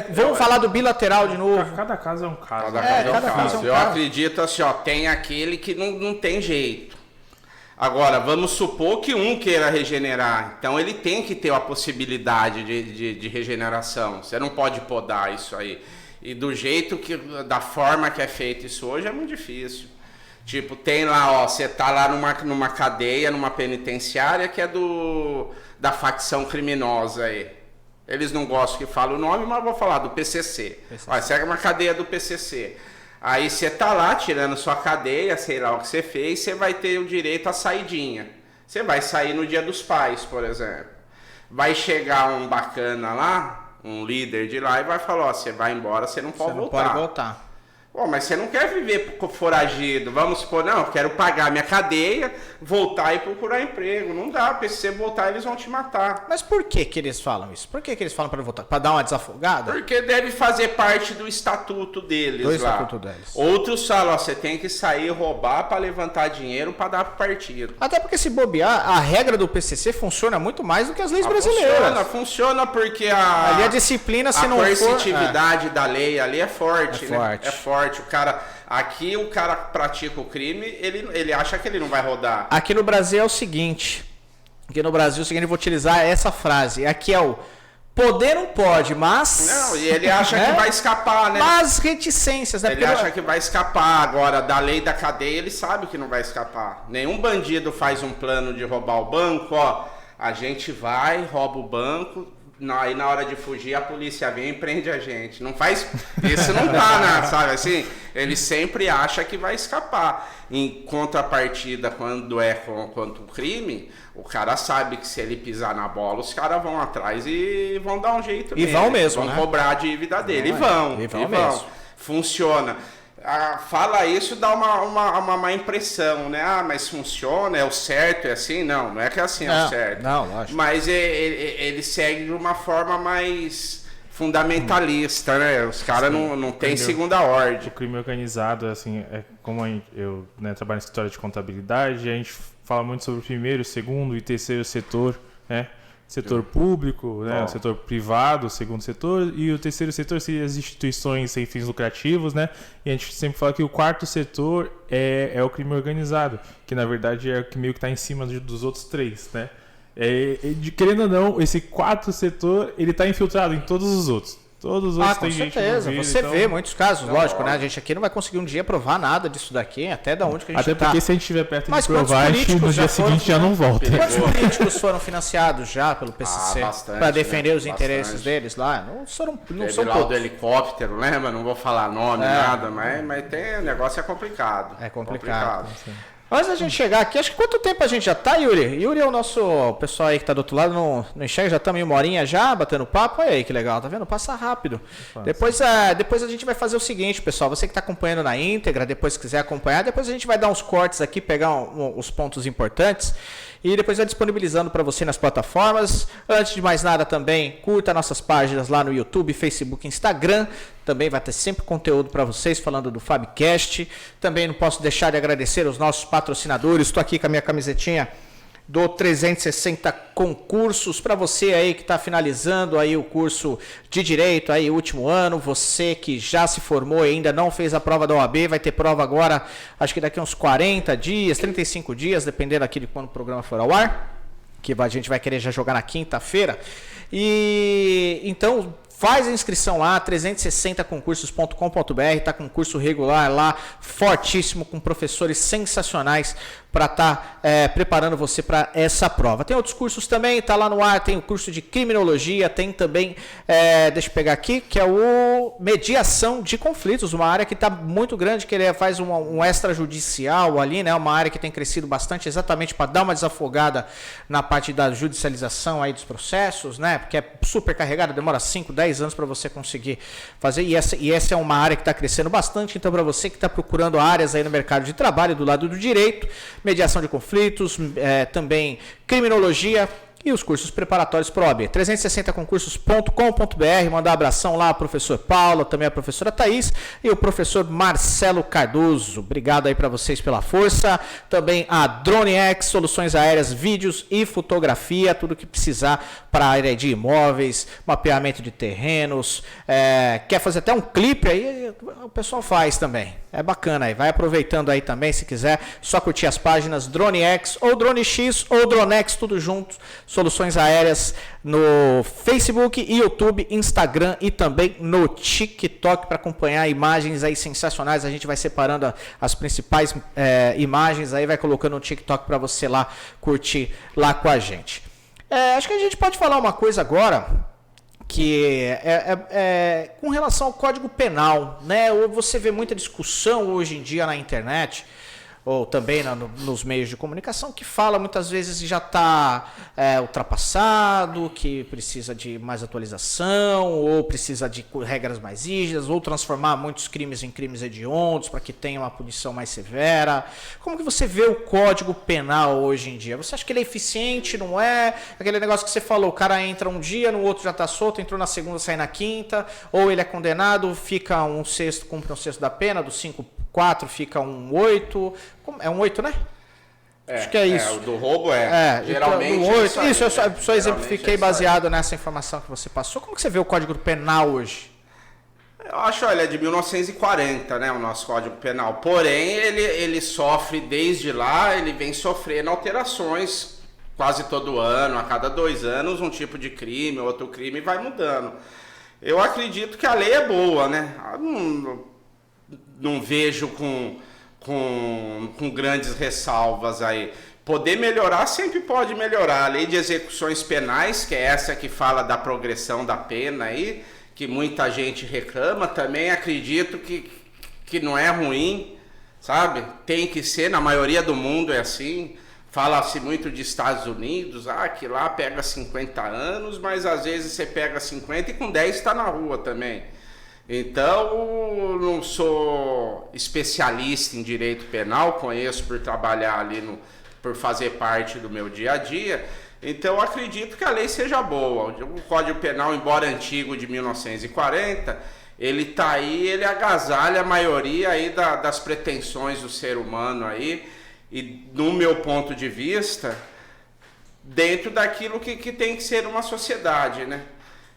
Vamos falar do bilateral de novo. Cada caso é um caso. Cada caso é um caso. Eu acredito assim, ó, tem aquele que não tem jeito. Agora, vamos supor que um queira regenerar. Então, ele tem que ter a possibilidade de regeneração. Você não pode podar isso aí. E da forma que é feito isso hoje, é muito difícil. Tipo, tem lá, ó, você tá lá numa cadeia, numa penitenciária que é da facção criminosa aí. Eles não gostam que fale o nome, mas eu vou falar do PCC. Olha, você é uma cadeia do PCC. Aí você tá lá tirando sua cadeia, sei lá o que você fez, você vai ter o direito à saidinha. Você vai sair no Dia dos Pais, por exemplo. Vai chegar um bacana lá, um líder de lá, e vai falar, ó, você vai embora, você não pode voltar. Pode voltar. Pô, mas você não quer viver foragido. Vamos supor, não, eu quero pagar minha cadeia, voltar e procurar emprego. Não dá, porque se você voltar, eles vão te matar. Mas por que eles falam isso? Por que eles falam para voltar? Para dar uma desafogada? Porque deve fazer parte do estatuto deles do lá. Estatuto deles. Outros falam, ó, você tem que sair roubar para levantar dinheiro para dar pro partido. Até porque se bobear, a regra do PCC funciona muito mais do que as leis brasileiras. Funciona porque ali a disciplina, se não for... A coercitividade da lei ali é forte, né? Forte. É forte. Aqui o cara pratica o crime, ele acha que ele não vai rodar. Aqui no Brasil é o seguinte, eu vou utilizar essa frase, aqui é o poder não pode, mas... Não, e ele acha que vai escapar, né? Mas reticências, né? Ele acha que vai escapar. Agora, da lei da cadeia, ele sabe que não vai escapar. Nenhum bandido faz um plano de roubar o banco, ó, a gente vai, rouba o banco... Aí na hora de fugir a polícia vem e prende a gente. Não faz. Isso não tá, né? Sabe assim? Ele sempre acha que vai escapar. Em contrapartida, quando é contra o crime, o cara sabe que se ele pisar na bola, os caras vão atrás e vão dar um jeito nele. Vão mesmo. Vão né? cobrar a dívida dele. E vão mesmo. Funciona. Fala isso, dá uma má impressão, né? Ah, mas funciona, é o certo, é assim? Não é que é assim, é o certo. Não, lógico. Mas ele segue de uma forma mais fundamentalista, né? Os caras não tem segunda ordem. O crime organizado, assim, como eu trabalho em escritório de contabilidade, a gente fala muito sobre o primeiro, segundo e terceiro setor, né? setor público, né, o setor privado, o segundo setor, e o terceiro setor seria as instituições sem fins lucrativos, né? E a gente sempre fala que o quarto setor é o crime organizado, que na verdade é o que meio que está em cima dos outros três, né? Querendo ou não, esse quarto setor ele está infiltrado em todos os outros. Todos os outros com têm gente certeza. envolvida, Você então... vê muitos casos, lógico, né? A gente aqui não vai conseguir um dia provar nada disso daqui, até da onde que a gente Até porque se a gente estiver perto de provar, a gente no dia seguinte já não volta. Quantos políticos foram financiados já pelo PCC para defender os interesses deles lá? Não são poucos. Do helicóptero, lembra? Não vou falar nome, nada, mas o negócio é complicado. É complicado. Antes da gente chegar aqui, acho que quanto tempo a gente já tá, Yuri? Yuri é o pessoal aí que tá do outro lado, não enxerga, já estamos em 1 horinha já, batendo papo. Olha aí que legal, tá vendo? Passa rápido. Depois a gente vai fazer o seguinte, pessoal, você que tá acompanhando na íntegra, depois se quiser acompanhar, depois a gente vai dar uns cortes aqui, pegar os pontos importantes e depois vai disponibilizando para você nas plataformas. Antes de mais nada também, curta nossas páginas lá no YouTube, Facebook, Instagram. Também vai ter sempre conteúdo para vocês falando do Fabcast. Também não posso deixar de agradecer os nossos patrocinadores. Estou aqui com a minha camisetinha do 360 Concursos. Para você aí que está finalizando aí o curso de Direito, aí último ano. Você que já se formou e ainda não fez a prova da OAB, vai ter prova agora, acho que daqui uns 40 dias, 35 dias, dependendo aqui de quando o programa for ao ar. Que a gente vai querer já jogar na quinta-feira. E então... faz a inscrição lá, 360concursos.com.br, tá com curso regular lá, fortíssimo, com professores sensacionais para estar preparando você para essa prova. Tem outros cursos também, tá lá no ar, tem o curso de criminologia, tem também, deixa eu pegar aqui, que é o mediação de conflitos, uma área que está muito grande, que ele faz um extrajudicial ali, né, uma área que tem crescido bastante exatamente para dar uma desafogada na parte da judicialização aí dos processos, né, porque é super carregada, demora 5, 10 anos para você conseguir fazer, e essa é uma área que está crescendo bastante, então para você que está procurando áreas aí no mercado de trabalho do lado do direito, mediação de conflitos, também criminologia e os cursos preparatórios para o OAB. 360concursos.com.br, mandar um abração lá ao professor Paulo, também a professora Thaís e o professor Marcelo Cardoso. Obrigado aí para vocês pela força. Também a DroneX, soluções aéreas, vídeos e fotografia, tudo que precisar para a área de imóveis, mapeamento de terrenos, quer fazer até um clipe aí, o pessoal faz também. É bacana aí, vai aproveitando aí também, se quiser, só curtir as páginas DroneX ou DroneX ou DroneX, tudo junto, soluções aéreas no Facebook, YouTube, Instagram e também no TikTok para acompanhar imagens aí sensacionais. A gente vai separando as principais imagens aí, vai colocando no TikTok para você lá curtir lá com a gente. Acho que a gente pode falar uma coisa agora, que com relação ao Código Penal, né? Você vê muita discussão hoje em dia na internet, ou também nos meios de comunicação, que fala muitas vezes que já está ultrapassado, que precisa de mais atualização, ou precisa de regras mais rígidas, ou transformar muitos crimes em crimes hediondos para que tenha uma punição mais severa. Como que você vê o Código Penal hoje em dia? Você acha que ele é eficiente, não é? Aquele negócio que você falou, o cara entra um dia, no outro já está solto, entrou na segunda, sai na quinta, ou ele é condenado, fica cumpre um sexto da pena, dos 5-4 fica um 8. É um 8, né? Acho que é isso. O do roubo geralmente do 8. Isso, eu só exemplifiquei baseado nessa informação que você passou. Como que você vê o Código Penal hoje? Eu acho, olha, é de 1940, né, o nosso Código Penal. Porém, ele sofre desde lá, ele vem sofrendo alterações quase todo ano, a cada 2 anos, um tipo de crime, outro crime vai mudando. Eu acredito que a lei é boa, né? Não vejo com grandes ressalvas aí. Poder melhorar, sempre pode melhorar. A lei de execuções penais, que é essa que fala da progressão da pena aí, que muita gente reclama, também acredito que não é ruim, sabe? Tem que ser, na maioria do mundo é assim. Fala-se muito de Estados Unidos, que lá pega 50 anos, mas às vezes você pega 50 e com 10 está na rua também. Então, não sou especialista em direito penal, conheço por trabalhar ali, por fazer parte do meu dia a dia, então acredito que a lei seja boa. O Código Penal, embora antigo, de 1940, ele está aí, ele agasalha a maioria aí das pretensões do ser humano aí, e no meu ponto de vista, dentro daquilo que tem que ser uma sociedade, né?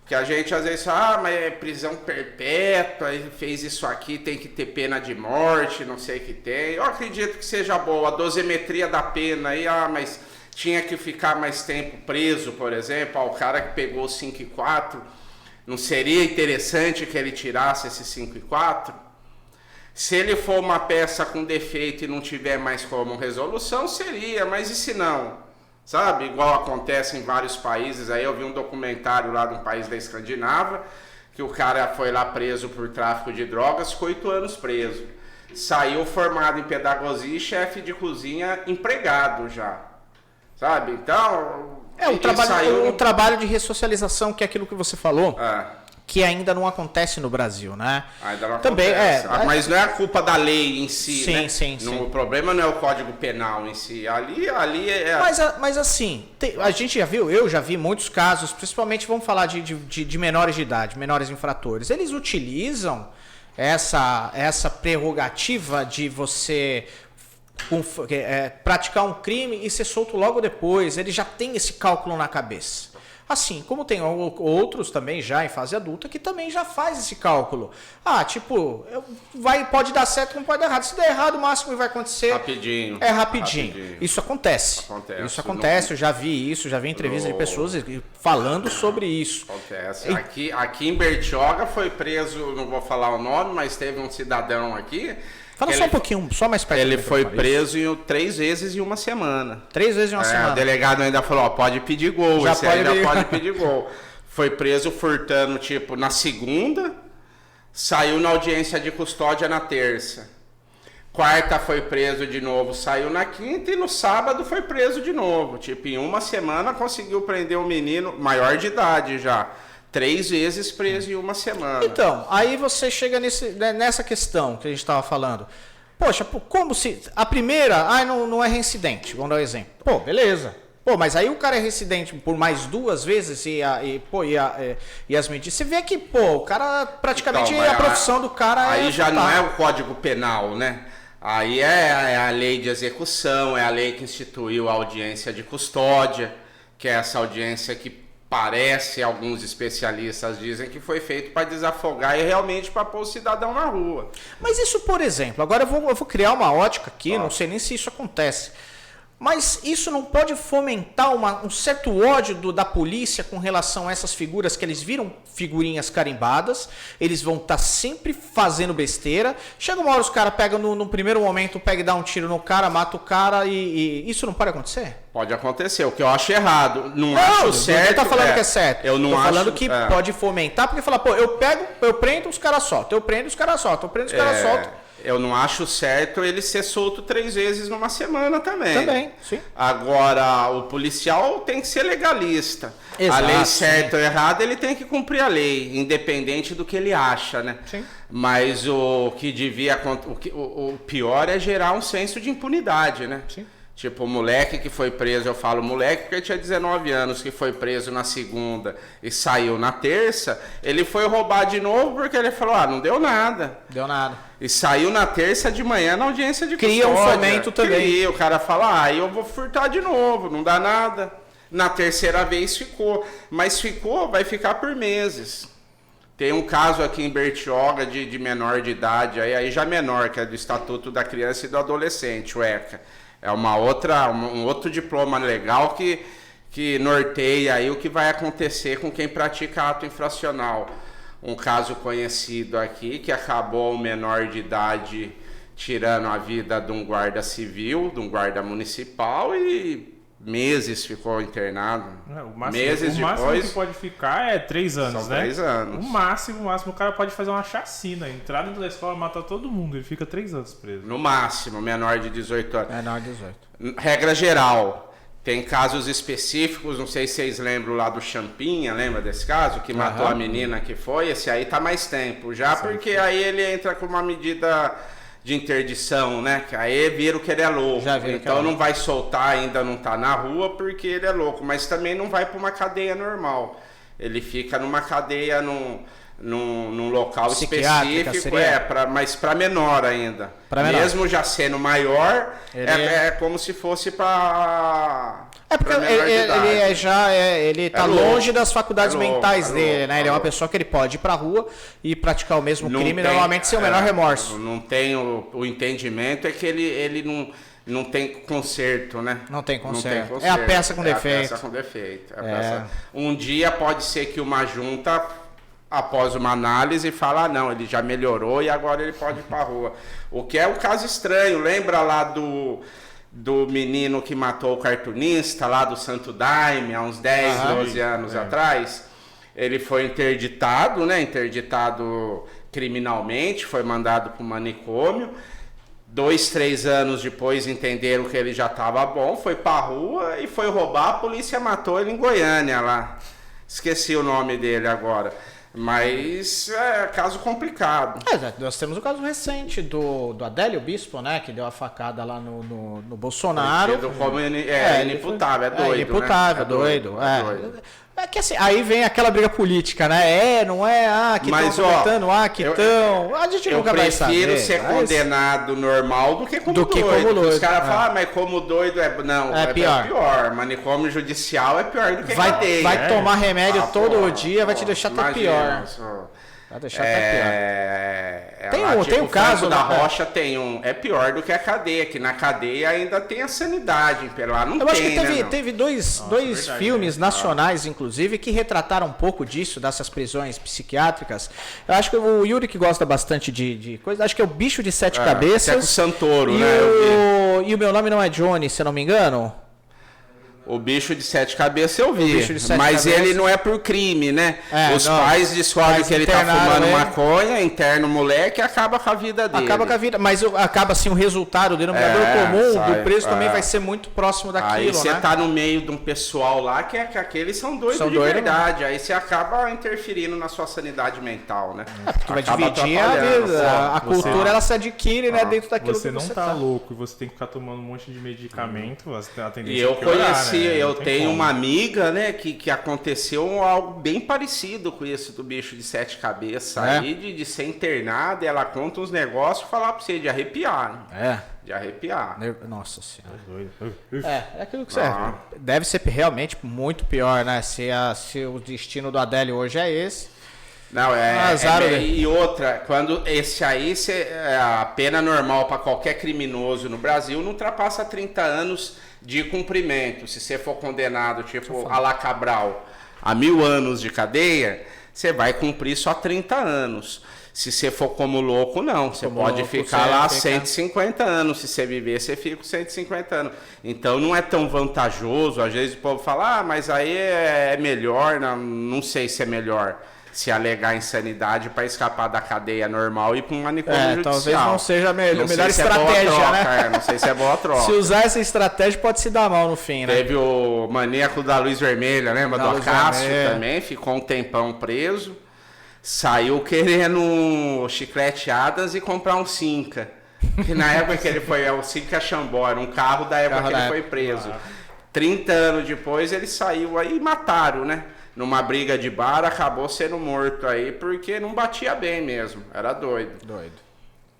Que a gente às vezes fala, mas é prisão perpétua, ele fez isso aqui, tem que ter pena de morte, não sei o que tem. Eu acredito que seja boa, a dosimetria da pena aí, mas tinha que ficar mais tempo preso, por exemplo, o cara que pegou 5,4, não seria interessante que ele tirasse esse 5,4? Se ele for uma peça com defeito e não tiver mais como resolução, seria, mas e se não? Sabe, igual acontece em vários países, aí eu vi um documentário lá de um país da Escandinava, que o cara foi lá preso por tráfico de drogas, ficou 8 anos preso. Saiu formado em pedagogia e chefe de cozinha empregado já. Sabe, então... o trabalho de ressocialização, que é aquilo que você falou, que ainda não acontece no Brasil, né? Ainda não também acontece. Mas não é a culpa da lei em si, sim, né? Sim. O problema não é o Código Penal em si. Ali é... Mas assim, a gente já viu, eu já vi muitos casos, principalmente vamos falar de menores de idade, menores infratores. Eles utilizam essa prerrogativa de você praticar um crime e ser solto logo depois. Ele já tem esse cálculo na cabeça. Assim como tem outros também já em fase adulta que também já faz esse cálculo. Pode dar certo, como pode dar errado. Se der errado, o máximo que vai acontecer rapidinho. Isso acontece. Isso acontece, eu já vi entrevista de pessoas falando sobre isso. Acontece. Aqui em Bertioga foi preso, não vou falar o nome, mas teve um cidadão aqui. Fala só um pouquinho, só mais perto. Ele foi preso 3 vezes em uma semana. 3 vezes em uma semana. O delegado ainda falou, pode pedir gol. Pode pedir gol. Foi preso furtando, na segunda, saiu na audiência de custódia na terça. Quarta foi preso de novo, saiu na quinta e no sábado foi preso de novo. Em uma semana conseguiu prender um menino maior de idade já. 3 vezes preso em uma semana. Então, aí você chega nessa questão que a gente estava falando. Poxa, como se... A primeira, não é reincidente, vamos dar um exemplo. Pô, beleza. Pô, mas aí o cara é reincidente por mais 2 vezes e as medidas... Você vê que, o cara praticamente a profissão do cara aí já não é o Código Penal, né? Aí é a lei de execução, é a lei que instituiu a audiência de custódia, que é essa audiência que parece, alguns especialistas dizem que foi feito para desafogar e realmente para pôr o cidadão na rua. Mas isso, por exemplo, agora eu vou criar uma ótica aqui, não sei nem se isso acontece, mas isso não pode fomentar um certo ódio da polícia com relação a essas figuras que eles viram figurinhas carimbadas, eles vão estar sempre fazendo besteira, chega uma hora os caras pegam no primeiro momento, pega e dá um tiro no cara, mata o cara e isso não pode acontecer? Pode acontecer, o que eu acho errado. Não acho certo. Não tá falando que é certo. Eu não tô acho, falando que pode fomentar, porque fala, eu prendo, os caras soltam, eu prendo, os caras soltam, eu prendo, os caras soltam. Eu não acho certo ele ser solto 3 vezes numa semana também. Também, sim. Agora, o policial tem que ser legalista. Exato, a lei certa ou errada, ele tem que cumprir a lei, independente do que ele acha, né? Sim. Mas o que devia... O pior é gerar um senso de impunidade, né? Sim. O moleque que foi preso, eu falo moleque porque ele tinha 19 anos, que foi preso na segunda e saiu na terça, ele foi roubar de novo porque ele falou, não deu nada. Deu nada. E saiu na terça de manhã na audiência de custódia. Cria um fomento também. O cara fala, eu vou furtar de novo, não dá nada. Na terceira vez ficou, mas vai ficar por meses. Tem um caso aqui em Bertioga de menor de idade, aí já menor, que é do Estatuto da Criança e do Adolescente, o ECA. É um outro diploma legal que norteia aí o que vai acontecer com quem pratica ato infracional. Um caso conhecido aqui que acabou um menor de idade tirando a vida de um guarda civil, de um guarda municipal e meses ficou internado. O máximo que pode ficar é 3 anos, são né? 3 anos. O máximo o cara pode fazer uma chacina, entrar dentro da escola, matar todo mundo, ele fica 3 anos preso. No máximo, menor de 18 anos. Menor de 18. Regra geral, tem casos específicos, não sei se vocês lembram lá do Champinha, lembra desse caso? Que matou a menina que foi, esse aí tá mais tempo já, porque aí ele entra com uma medida de interdição, né? Que aí viram que ele é louco. Então não vai soltar, ainda não tá na rua porque ele é louco, mas também não vai para uma cadeia normal. Ele fica numa cadeia num local Psiquiátrica, específico, seria? mas para menor ainda. Pra menor. Mesmo já sendo maior, Ele é como se fosse para porque ele tá louco. longe das faculdades É louco, mentais é dele, louco, né? Ele é uma pessoa que ele pode ir pra rua e praticar o mesmo crime, normalmente sem o menor remorso. Não tem o entendimento, é que ele não tem conserto, né? Não tem conserto. É a peça com defeito. É a peça com defeito. Um dia pode ser que uma junta, após uma análise, fala, não, ele já melhorou e agora ele pode ir pra rua. O que é um caso estranho. Lembra lá do menino que matou o cartunista lá do Santo Daime, há uns 10, 12 anos atrás? Ele foi interditado, né? Interditado criminalmente, foi mandado para o manicômio. 2, 3 anos depois entenderam que ele já estava bom, foi pra rua e foi roubar, a polícia matou ele em Goiânia lá. Esqueci o nome dele agora. Mas é caso complicado. Nós temos o caso recente do Adélio Bispo, né? Que deu a facada lá no Bolsonaro. Como inimputável, é doido. Inimputável, né? doido. doido. É que assim, aí vem aquela briga política, né? Não é? Que estão comentando, que estão. A gente nunca vai saber. Eu prefiro ser condenado normal do que como doido. Os caras falam, mas como doido é pior. Manicômio judicial é pior do que cadeia. Vai tomar remédio todo dia, vai te deixar até pior. Vai deixar até pior. Tem um caso da Rocha, é pior do que a cadeia, que na cadeia ainda tem a sanidade, lá não tem. Eu acho que teve dois filmes nacionais, inclusive, que retrataram um pouco disso, dessas prisões psiquiátricas. Eu acho que o Yuri, que gosta bastante de coisa, acho que é o Bicho de Sete Cabeças. Até com o Santoro, e o Meu Nome Não é Johnny, se eu não me engano. O Bicho de Sete Cabeças eu vi, mas ele não é por crime, né? Os pais descobrem que ele tá fumando maconha, interna o moleque e acaba com a vida dele. Acaba com a vida, mas acaba assim o resultado, o denominador comum do preso também vai ser muito próximo daquilo, aí você né? tá no meio de um pessoal lá que aqueles são doidos de verdade, aí você acaba interferindo na sua sanidade mental, né? Porque vai dividir a vida, a cultura ela se adquire, né, dentro daquilo que você não tá louco e você tem que ficar tomando um monte de medicamento, você tem a tendência e eu conheci, né? Eu tenho uma amiga, né, que aconteceu algo bem parecido com isso do Bicho de Sete Cabeças aí, de ser internada, e ela conta uns negócios, falar pra você, de arrepiar. Né? De arrepiar. Nossa Senhora. É aquilo que você deve ser realmente muito pior, né? Se o destino do Adélio hoje é esse. Não, e outra, quando esse aí, a pena normal para qualquer criminoso no Brasil não ultrapassa 30 anos de cumprimento. Se você for condenado, tipo a la Cabral, a 1000 anos de cadeia, você vai cumprir só 30 anos. Se você for como louco, não. Você pode ficar lá 150 anos. Se você viver, você fica com 150 anos. Então não é tão vantajoso. Às vezes o povo fala, mas aí é melhor. Não sei se é melhor. Se alegar insanidade para escapar da cadeia normal e ir para um manicômio judicial. Talvez não seja a melhor estratégia, troca, né? Não sei se é boa troca. Se usar essa estratégia, pode se dar mal no fim, né? Teve o maníaco da Luz Vermelha, lembra? Do Acácio também, ficou um tempão preso. Saiu querendo chiclete Adams e comprar um Cinca. Que na época que ele foi, o Cinca Xambó, era um carro da época que ele foi preso. 30 anos depois ele saiu aí e mataram, né? Numa briga de bar, acabou sendo morto aí, porque não batia bem mesmo. Era doido.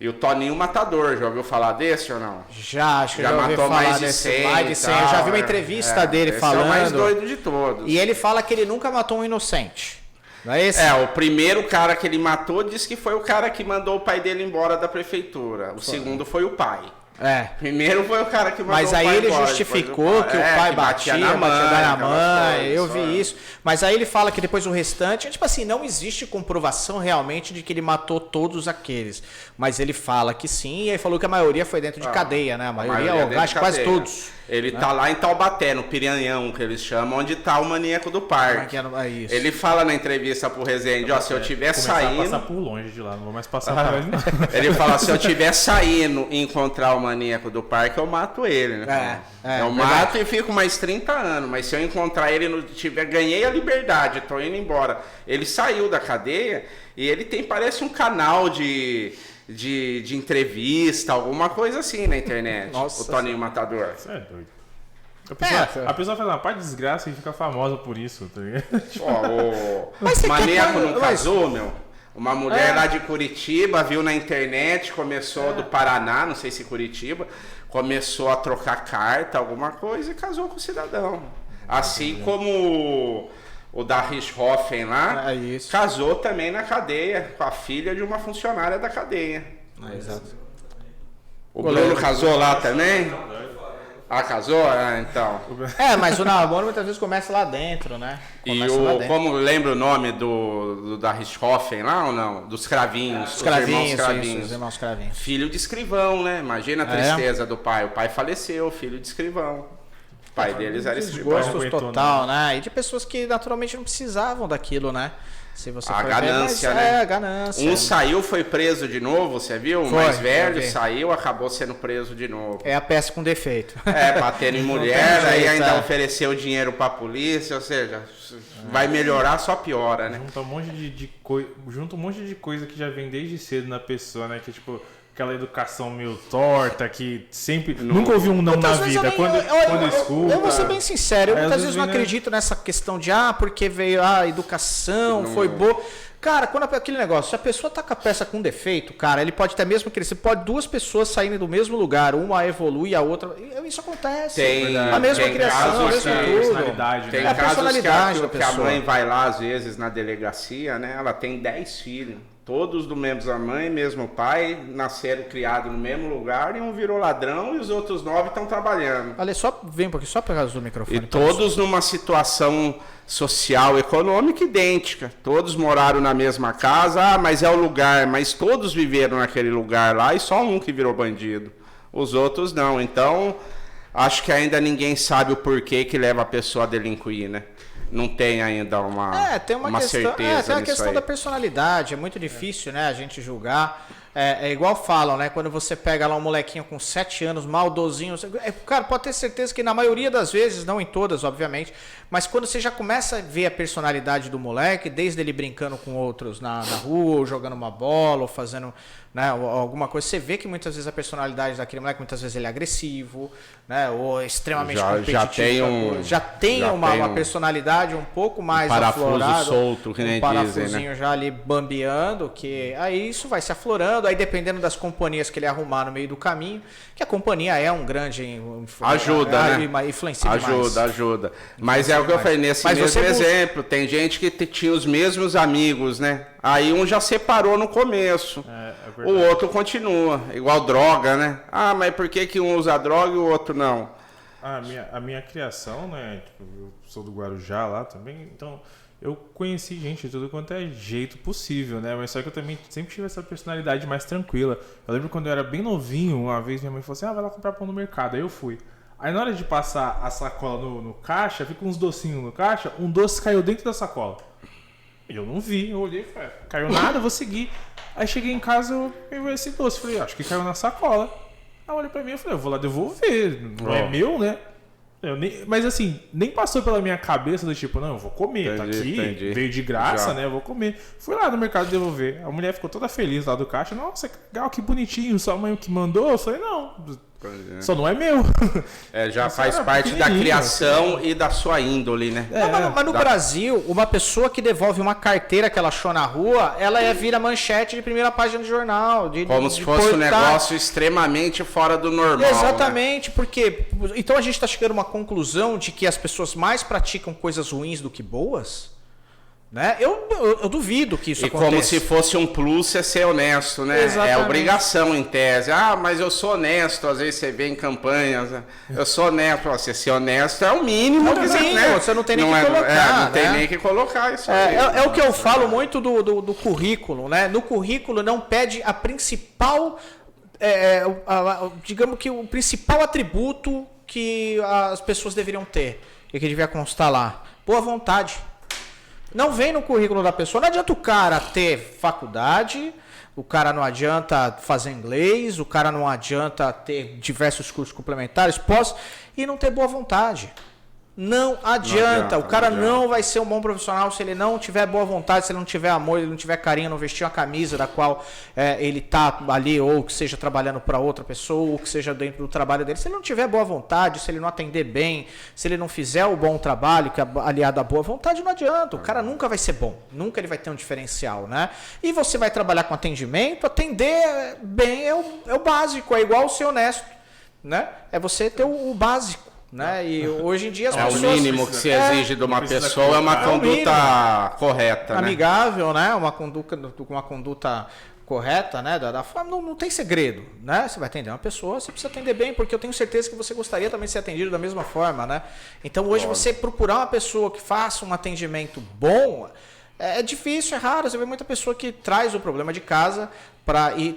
E o Toninho Matador, já ouviu falar desse ou não? Já, acho que já ouvi falar mais de 100. Mais de 100. Eu já vi uma entrevista dele falando. É o mais doido de todos. E ele fala que ele nunca matou um inocente. Não é esse? O primeiro cara que ele matou disse que foi o cara que mandou o pai dele embora da prefeitura. O segundo foi o pai. Primeiro foi o cara que mandou Mas aí ele justificou que o pai batia na mãe, eu vi isso. Mas aí ele fala que depois o restante, tipo assim, não existe comprovação realmente de que ele matou todos aqueles. Mas ele fala que sim, e aí falou que a maioria foi dentro de cadeia, né? A maioria acho que quase todos. Ele tá lá em Taubaté, no Piranhão, que eles chamam, onde tá o maníaco do parque. Isso. Ele fala na entrevista pro Rezende, se eu tiver saindo... passar por longe de lá, não vou mais passar por longe, não. Ele fala, se eu tiver saindo e encontrar o maníaco do parque, eu mato ele, né? Eu mato e fico mais 30 anos, mas se eu encontrar ele, ganhei a liberdade, tô indo embora. Ele saiu da cadeia e ele parece um canal de entrevista, alguma coisa assim na internet. Nossa, o Toninho Matador. Isso é doido. A pessoa faz uma parte de desgraça e fica famosa por isso, tá ligado? O maníaco não casou, meu. Uma mulher lá de Curitiba viu na internet, começou do Paraná, não sei se Curitiba, começou a trocar carta, alguma coisa, e casou com o cidadão. Assim como o da Richthofen lá, casou também na cadeia, com a filha de uma funcionária da cadeia. Exato. O Bruno casou lá também? Ah, casou? Ah, então. Mas o namoro muitas vezes começa lá dentro, né? Como lembra o nome da Richthofen lá ou não? Dos Cravinhos. Os Cravinhos. Os irmãos Cravinhos. Filho de escrivão, né? Imagina a tristeza do pai. O pai faleceu, filho de escrivão. O pai deles era escrivão. Gostos total, né? E de pessoas que naturalmente não precisavam daquilo, né? Se você a ganância, né? A ganância. Um saiu, foi preso de novo, você viu? O mais velho saiu, acabou sendo preso de novo. É a peça com defeito. Batendo em mulher, aí ainda ofereceu dinheiro pra polícia, ou seja, vai melhorar, só piora, né? Junta um monte de coisa que já vem desde cedo na pessoa, né? Que tipo, aquela educação meio torta, que sempre... Nunca ouvi um não na vida, quando escuta... Eu vou ser bem sincero, eu muitas vezes não acredito nessa questão de, porque veio a educação, foi boa... Cara, quando aquele negócio, se a pessoa tá com a peça com defeito, cara, ele pode até mesmo crescer, pode duas pessoas saírem do mesmo lugar, uma evolui, a outra... Isso acontece. A mesma criação, a mesma tudo. Tem casos que a mãe vai lá, às vezes, na delegacia, né? Ela tem 10 filhos. Todos do mesmo mãe, mesmo pai, nasceram criados no mesmo lugar, e um virou ladrão e os outros 9 estão trabalhando. Olha, vem um pouquinho, só pegar o microfone. E todos numa situação social, econômica idêntica. Todos moraram na mesma casa, mas é o lugar, mas todos viveram naquele lugar lá e só um que virou bandido. Os outros não. Então, acho que ainda ninguém sabe o porquê que leva a pessoa a delinquir, né? Não tem ainda uma certeza. Tem a questão da personalidade, é muito difícil, né, a gente julgar. É igual falam, né? Quando você pega lá um molequinho com 7 anos, maldozinho, cara, pode ter certeza que na maioria das vezes, não em todas, obviamente, mas quando você já começa a ver a personalidade do moleque, desde ele brincando com outros na rua, ou jogando uma bola, ou fazendo, né, alguma coisa, você vê que muitas vezes a personalidade daquele moleque, muitas vezes ele é agressivo, né, ou extremamente competitivo. Já tem uma personalidade um pouco mais aflorada. Solto, que nem parafusinho dizem, né? já ali bambeando, que aí isso vai se aflorando, aí dependendo das companhias que ele arrumar no meio do caminho, que a companhia é um grande... Ajuda, né? Influencia demais. Ajuda. Mas é o que eu falei, nesse mesmo exemplo, tem gente que tinha os mesmos amigos, né? Aí um já separou no começo, o outro continua, igual droga, né? Mas por que um usa droga e o outro não? A minha criação, né? Tipo, eu sou do Guarujá lá também, então eu conheci gente de tudo quanto é jeito possível, né? Mas só que eu também sempre tive essa personalidade mais tranquila. Eu lembro quando eu era bem novinho, uma vez minha mãe falou assim, vai lá comprar pão no mercado. Aí eu fui. Aí na hora de passar a sacola no caixa, fica uns docinhos no caixa, um doce caiu dentro da sacola. Eu não vi, eu olhei e falei, caiu nada, eu vou seguir. Aí cheguei em casa, eu vi esse doce, falei, acho que caiu na sacola. Aí eu olhei pra mim e falei, eu vou lá devolver, não é meu, né? Mas assim, nem passou pela minha cabeça do tipo, não, eu vou comer, tá aqui, veio de graça, né, eu vou comer. Fui lá no mercado devolver, a mulher ficou toda feliz lá do caixa, nossa, que legal, que bonitinho, sua mãe que mandou? Eu falei, não, só não é meu. Já faz parte da criação e da sua índole, né? Mas no Brasil, uma pessoa que devolve uma carteira que ela achou na rua, ela vira manchete de primeira página de jornal. Como se fosse um negócio extremamente fora do normal. Exatamente, né? Porque... Então a gente está chegando a uma conclusão de que as pessoas mais praticam coisas ruins do que boas? Né? Eu duvido que isso aconteça. E como se fosse um plus é ser honesto, né? Exatamente. É obrigação em tese. Mas eu sou honesto, às vezes você vê em campanhas, eu sou honesto. Você ser honesto é o mínimo. Você não tem nem que colocar. Não tem nem que colocar isso aí. É o que eu falo muito do currículo, né? No currículo não pede a principal, digamos que o principal atributo que as pessoas deveriam ter e que devia constar lá. Boa vontade. Não vem no currículo da pessoa. Não adianta o cara ter faculdade, o cara não adianta fazer inglês, o cara não adianta ter diversos cursos complementares, e não ter boa vontade. Não adianta. O cara adianta. não vai ser um bom profissional se ele não tiver boa vontade, se ele não tiver amor, ele não tiver carinho, não vestir uma camisa da qual ele tá ali, ou que seja trabalhando para outra pessoa, ou que seja dentro do trabalho dele. Se ele não tiver boa vontade, se ele não atender bem, se ele não fizer o bom trabalho, que é aliado à boa vontade, não adianta. O cara nunca vai ser bom, nunca ele vai ter um diferencial, né? E você vai trabalhar com atendimento, atender bem é o básico, é igual ser honesto, né? É você ter o básico. Né? E hoje em dia as pessoas... o mínimo que se exige de uma pessoa é uma conduta correta, né? Amigável, né? Uma conduta correta, né? Da forma, não tem segredo, né? Você vai atender uma pessoa, você precisa atender bem, porque eu tenho certeza que você gostaria também de ser atendido da mesma forma, né? Então hoje você procurar uma pessoa que faça um atendimento bom é difícil, é raro. Você vê muita pessoa que traz o problema de casa e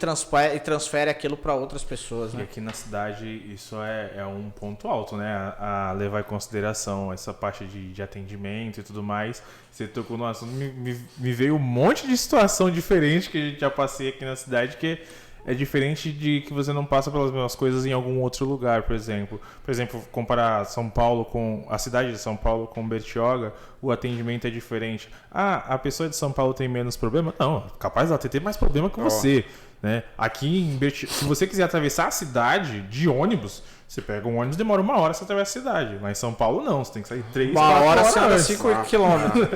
transfere aquilo para outras pessoas, né? E aqui na cidade isso é um ponto alto, né? A levar em consideração essa parte de atendimento e tudo mais. Você tocou no assunto, me veio um monte de situação diferente que a gente já passei aqui na cidade, que é diferente de que você não passa pelas mesmas coisas em algum outro lugar, por exemplo. Por exemplo, comparar São Paulo com a cidade de São Paulo com Bertioga, o atendimento é diferente. A pessoa de São Paulo tem menos problema? Não, capaz dela ter mais problema que você, né? Aqui em Bertioga, se você quiser atravessar a cidade de ônibus, você pega um ônibus, demora 1 hora, você atravessa a cidade. Mas em São Paulo não, você tem que sair 3, 4 horas. 1 hora você anda 5 quilômetros.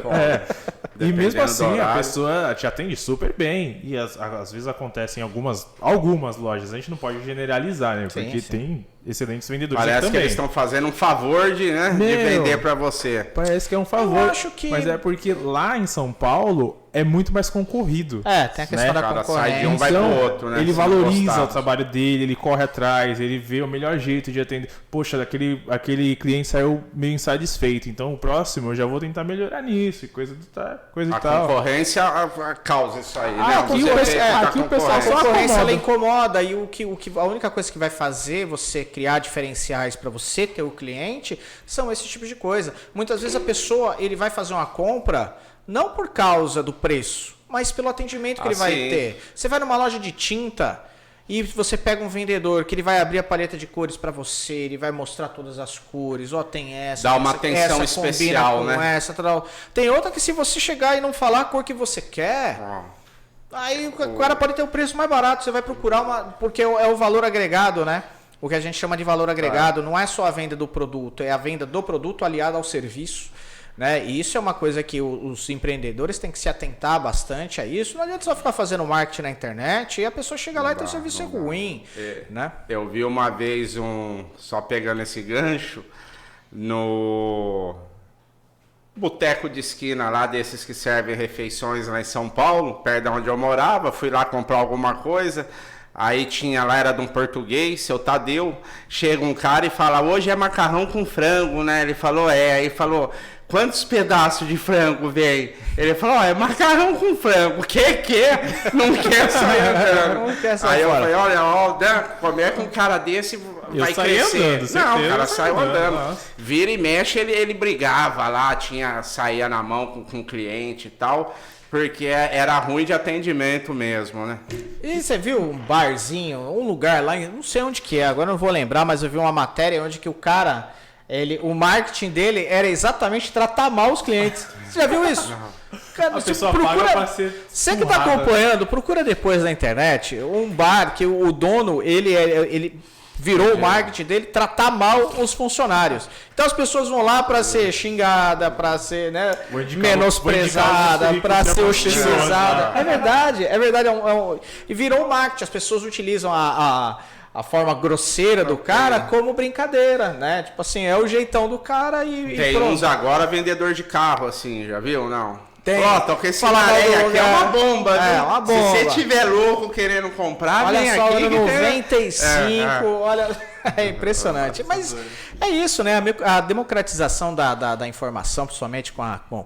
E mesmo assim, a pessoa te atende super bem. E às vezes acontece em algumas lojas. A gente não pode generalizar, né? Porque tem excelentes vendedores Parece também. que eles estão fazendo um favor de vender para você. Parece que é um favor. Eu acho que... Mas é porque lá em São Paulo é muito mais concorrido. Tem a questão da concorrência. Sai de um, vai pro outro, né? Ele valoriza o trabalho dele, ele corre atrás, ele vê o melhor jeito de atender. Poxa, aquele cliente saiu meio insatisfeito, então o próximo eu já vou tentar melhorar nisso e coisa e tal. A concorrência causa isso aí, né? Aqui o pessoal só a concorrência ela incomoda, e a única coisa que vai fazer você criar diferenciais para você ter o cliente são esse tipo de coisa. Muitas vezes a pessoa ele vai fazer uma compra não por causa do preço, mas pelo atendimento que ele vai ter. Você vai numa loja de tinta e você pega um vendedor que ele vai abrir a paleta de cores para você, ele vai mostrar todas as cores, tem essa, dá uma atenção especial, né? Tem outra que se você chegar e não falar a cor que você quer, aí o cara pode ter o preço mais barato, você vai procurar porque é o valor agregado, né? O que a gente chama de valor agregado não é só a venda do produto, é a venda do produto aliada ao serviço. Né? E isso é uma coisa que os empreendedores têm que se atentar bastante a isso. Não adianta só ficar fazendo marketing na internet e a pessoa chega lá e tem um serviço ruim. Né? Eu vi uma vez, só pegando esse gancho, no boteco de esquina lá, desses que servem refeições lá em São Paulo, perto de onde eu morava. Fui lá comprar alguma coisa. Aí tinha lá, era de um português, seu Tadeu. Chega um cara e fala: hoje é macarrão com frango, né? Ele falou: aí falou: quantos pedaços de frango vem? Ele falou: é macarrão com frango. Que? Não quer sair andando. Não quer sair aí fora. Eu falei: como é que um cara desse vai crescer? Andando, não, o cara saiu andando. Nossa. Vira e mexe, ele brigava lá, saía na mão com o cliente e tal. Porque era ruim de atendimento mesmo, né? E você viu um barzinho, um lugar lá, não sei onde que é, agora não vou lembrar, mas eu vi uma matéria onde que o cara, o marketing dele era exatamente tratar mal os clientes. Você já viu isso? Cara, a pessoa paga pra ser você que está acompanhando, procura depois na internet um bar que o dono, ele virou o marketing dele tratar mal os funcionários. Então as pessoas vão lá para ser xingada, para ser menosprezada, para ser hostilizada. É verdade. E virou um marketing. As pessoas utilizam a forma grosseira do cara como brincadeira, né? Tipo assim, é o jeitão do cara e tem pronto. Uns agora vendedor de carro, assim, já viu? Não. Tem. Pronto, que esse aqui é uma bomba, viu? É uma bomba. Se você tiver louco querendo comprar, olha vem só, aqui. Ano 95, olha... É impressionante. Mas é isso, né? A democratização da informação, principalmente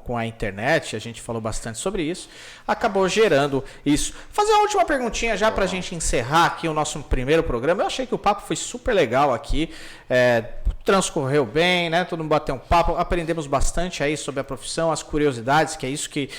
com a internet, a gente falou bastante sobre isso, acabou gerando isso. Fazer uma última perguntinha já para a gente encerrar aqui o nosso primeiro programa. Eu achei que o papo foi super legal aqui. transcorreu bem, né? Todo mundo bateu um papo, aprendemos bastante aí sobre a profissão, as curiosidades, que é isso que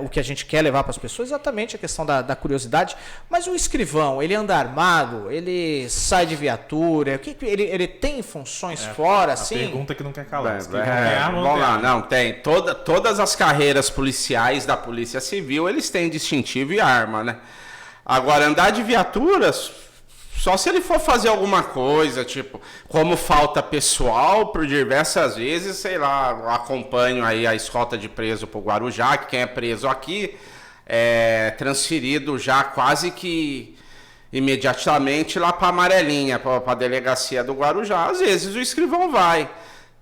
o que a gente quer levar para as pessoas, exatamente a questão da curiosidade. Mas o escrivão, ele anda armado, ele sai de viatura, ele tem funções fora, assim? Pergunta que não quer calar. Vamos lá, não, tem. Todas as carreiras policiais da Polícia Civil, eles têm distintivo e arma, né? Agora, andar de viaturas, só se ele for fazer alguma coisa, tipo, como falta pessoal, por diversas vezes, sei lá, acompanho aí a escolta de preso pro Guarujá, que quem é preso aqui é transferido já quase que imediatamente lá para Amarelinha, para a delegacia do Guarujá. Às vezes o escrivão vai.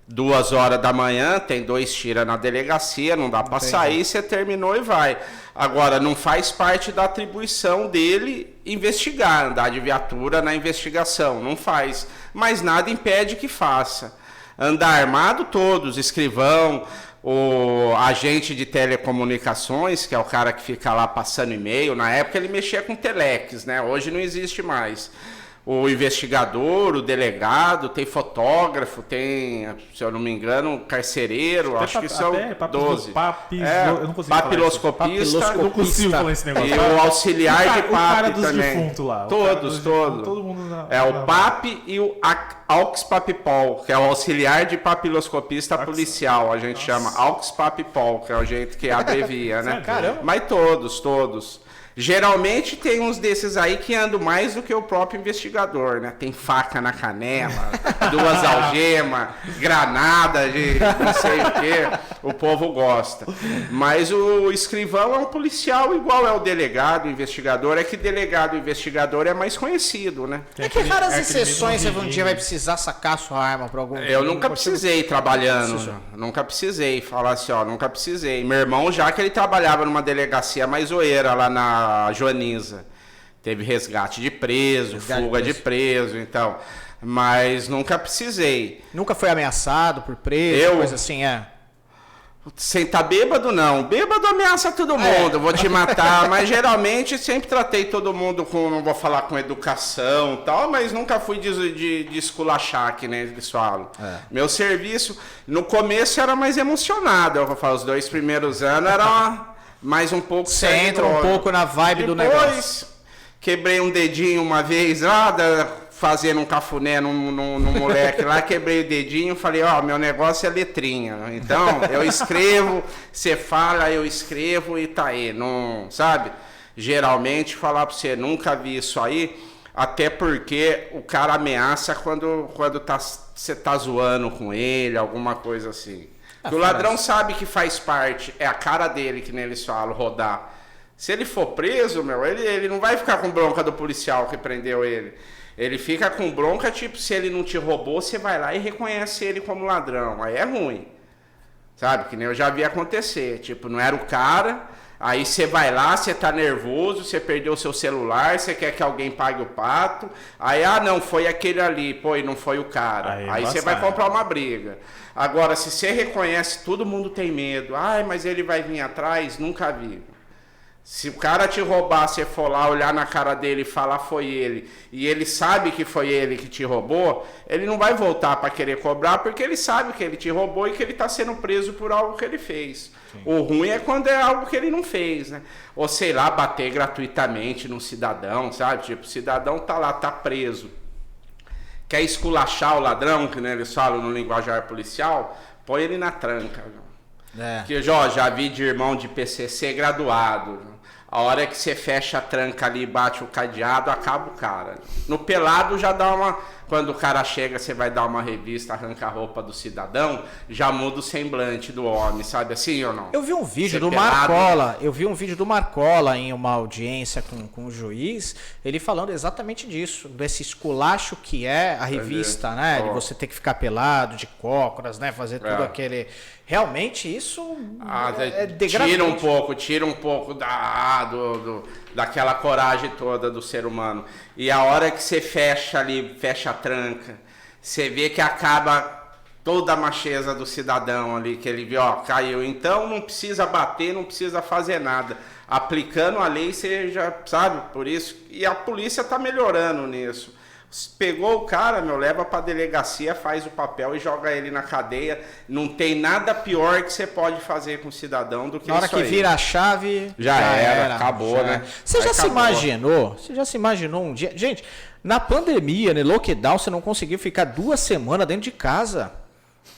2 horas da manhã, tem 2 tiros na delegacia, não dá para sair, você terminou e vai. Agora, não faz parte da atribuição dele investigar, andar de viatura na investigação, não faz. Mas nada impede que faça. Andar armado todos, escrivão, o agente de telecomunicações, que é o cara que fica lá passando e-mail, na época ele mexia com telex, né? Hoje não existe mais. O investigador, o delegado, tem fotógrafo, tem, se eu não me engano, carcereiro, acho que são 12. Eu não consigo papiloscopista, não consigo falar esse negócio. E o auxiliar de PAP o cara dos também. Defuntos lá. Todos. Todo mundo o PAP e o AUX-PAPIPOL, que é o auxiliar de papiloscopista policial, a gente chama AUX-PAPIPOL, que é o jeito que abrevia, né? Caramba. Mas todos. Geralmente tem uns desses aí que andam mais do que o próprio investigador, né? Tem faca na canela, 2 algemas, granada de não sei o quê. O povo gosta. Mas o escrivão é um policial igual é o delegado, o investigador. É que delegado e investigador é mais conhecido, né? É que raras exceções você um dia vai precisar sacar sua arma para algum... Eu nunca precisei trabalhando. Nunca precisei falar assim, nunca precisei. Meu irmão, já que ele trabalhava numa delegacia mais zoeira lá na Joaniza, teve resgate de preso, fuga de preso, então, mas nunca precisei. Nunca foi ameaçado por preso, coisa assim, Sem estar bêbado, não. Bêbado ameaça todo mundo, vou te matar, mas geralmente sempre tratei todo mundo com, não vou falar com educação e tal, mas nunca fui de esculachar, que nem eles falam. Meu serviço, no começo era mais emocionado, eu vou falar, os 2 primeiros anos era mais um pouco... Você entra um pouco na vibe do negócio. Depois, quebrei um dedinho uma vez lá, fazendo um cafuné num moleque lá, quebrei o dedinho, falei, meu negócio é letrinha. Então, eu escrevo, você fala, eu escrevo e tá aí. Não, sabe? Geralmente, falar pra você, nunca vi isso aí, até porque o cara ameaça quando você tá zoando com ele, alguma coisa assim. Porque o ladrão sabe que faz parte, é a cara dele, que nem eles falam, rodar. Se ele for preso, ele não vai ficar com bronca do policial que prendeu ele. Ele fica com bronca, tipo, se ele não te roubou, você vai lá e reconhece ele como ladrão. Aí é ruim. Sabe? Que nem eu já vi acontecer. Tipo, não era o cara, aí você vai lá, você tá nervoso, você perdeu o seu celular, você quer que alguém pague o pato. Aí, não, foi aquele ali, pô, e não foi o cara. Aí você vai comprar uma briga. Agora, se você reconhece, todo mundo tem medo. Mas ele vai vir atrás? Nunca vi. Se o cara te roubar, você for lá olhar na cara dele e falar foi ele, e ele sabe que foi ele que te roubou, ele não vai voltar para querer cobrar, porque ele sabe que ele te roubou e que ele está sendo preso por algo que ele fez. Sim. O ruim é quando é algo que ele não fez, né? Ou sei lá, bater gratuitamente num cidadão, sabe? Tipo, o cidadão tá lá, tá preso. Quer esculachar o ladrão, que né, eles falam no linguajar policial, põe ele na tranca. Que eu já vi de irmão de PCC graduado. A hora que você fecha a tranca ali, bate o cadeado, acaba o cara. No pelado já dá uma... Quando o cara chega, você vai dar uma revista, arranca a roupa do cidadão, já muda o semblante do homem, sabe assim ou não? Eu vi um vídeo do Marcola, em uma audiência com o juiz, ele falando exatamente disso, desse esculacho que é a revista, né? De você ter que ficar pelado, de cócoras, né? Fazer tudo aquele... Realmente isso é degradante. Tira um pouco daquela coragem toda do ser humano. E a hora que você fecha ali, fecha a tranca, você vê que acaba toda a macheza do cidadão ali, que ele viu, caiu. Então não precisa bater, não precisa fazer nada. Aplicando a lei, você já sabe, por isso. E a polícia está melhorando nisso. Pegou o cara, leva pra delegacia, faz o papel e joga ele na cadeia. Não tem nada pior que você pode fazer com o cidadão do que isso. Na hora que vira a chave, já era, acabou, já né? Você já se imaginou? Você já se imaginou um dia? Gente, na pandemia, no lockdown, você não conseguiu ficar 2 semanas dentro de casa.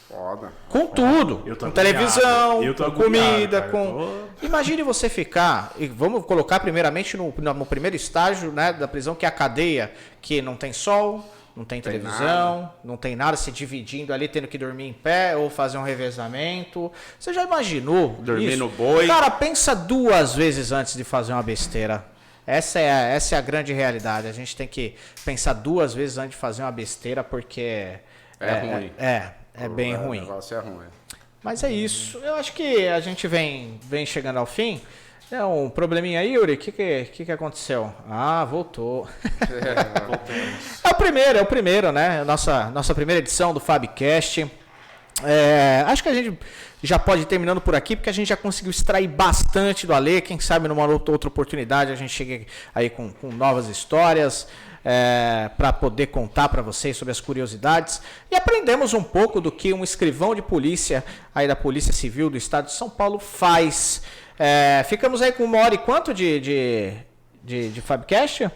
Foda. Com tudo. Com televisão, com comida, cara, com... Imagine você ficar, e vamos colocar primeiramente no primeiro estágio, né, da prisão, que é a cadeia, que não tem sol, não tem televisão, não tem nada, se dividindo ali, tendo que dormir em pé ou fazer um revezamento. Você já imaginou dormir isso? no boi? Cara, pensa 2 vezes antes de fazer uma besteira. Essa é a grande realidade. A gente tem que pensar 2 vezes antes de fazer uma besteira, porque... É ruim. É bem ruim. O negócio é ruim. Mas é isso. Eu acho que a gente vem chegando ao fim. É um probleminha aí, Yuri? O que aconteceu? Ah, voltou. É o primeiro, né? Nossa primeira edição do Fabcast. Acho que a gente já pode ir terminando por aqui, porque a gente já conseguiu extrair bastante do Alê. Quem sabe numa outra oportunidade a gente chega aí com novas histórias. Para poder contar para vocês sobre as curiosidades e aprendemos um pouco do que um escrivão de polícia aí da Polícia Civil do Estado de São Paulo faz. Ficamos aí com 1 hora e quanto de Fabcast?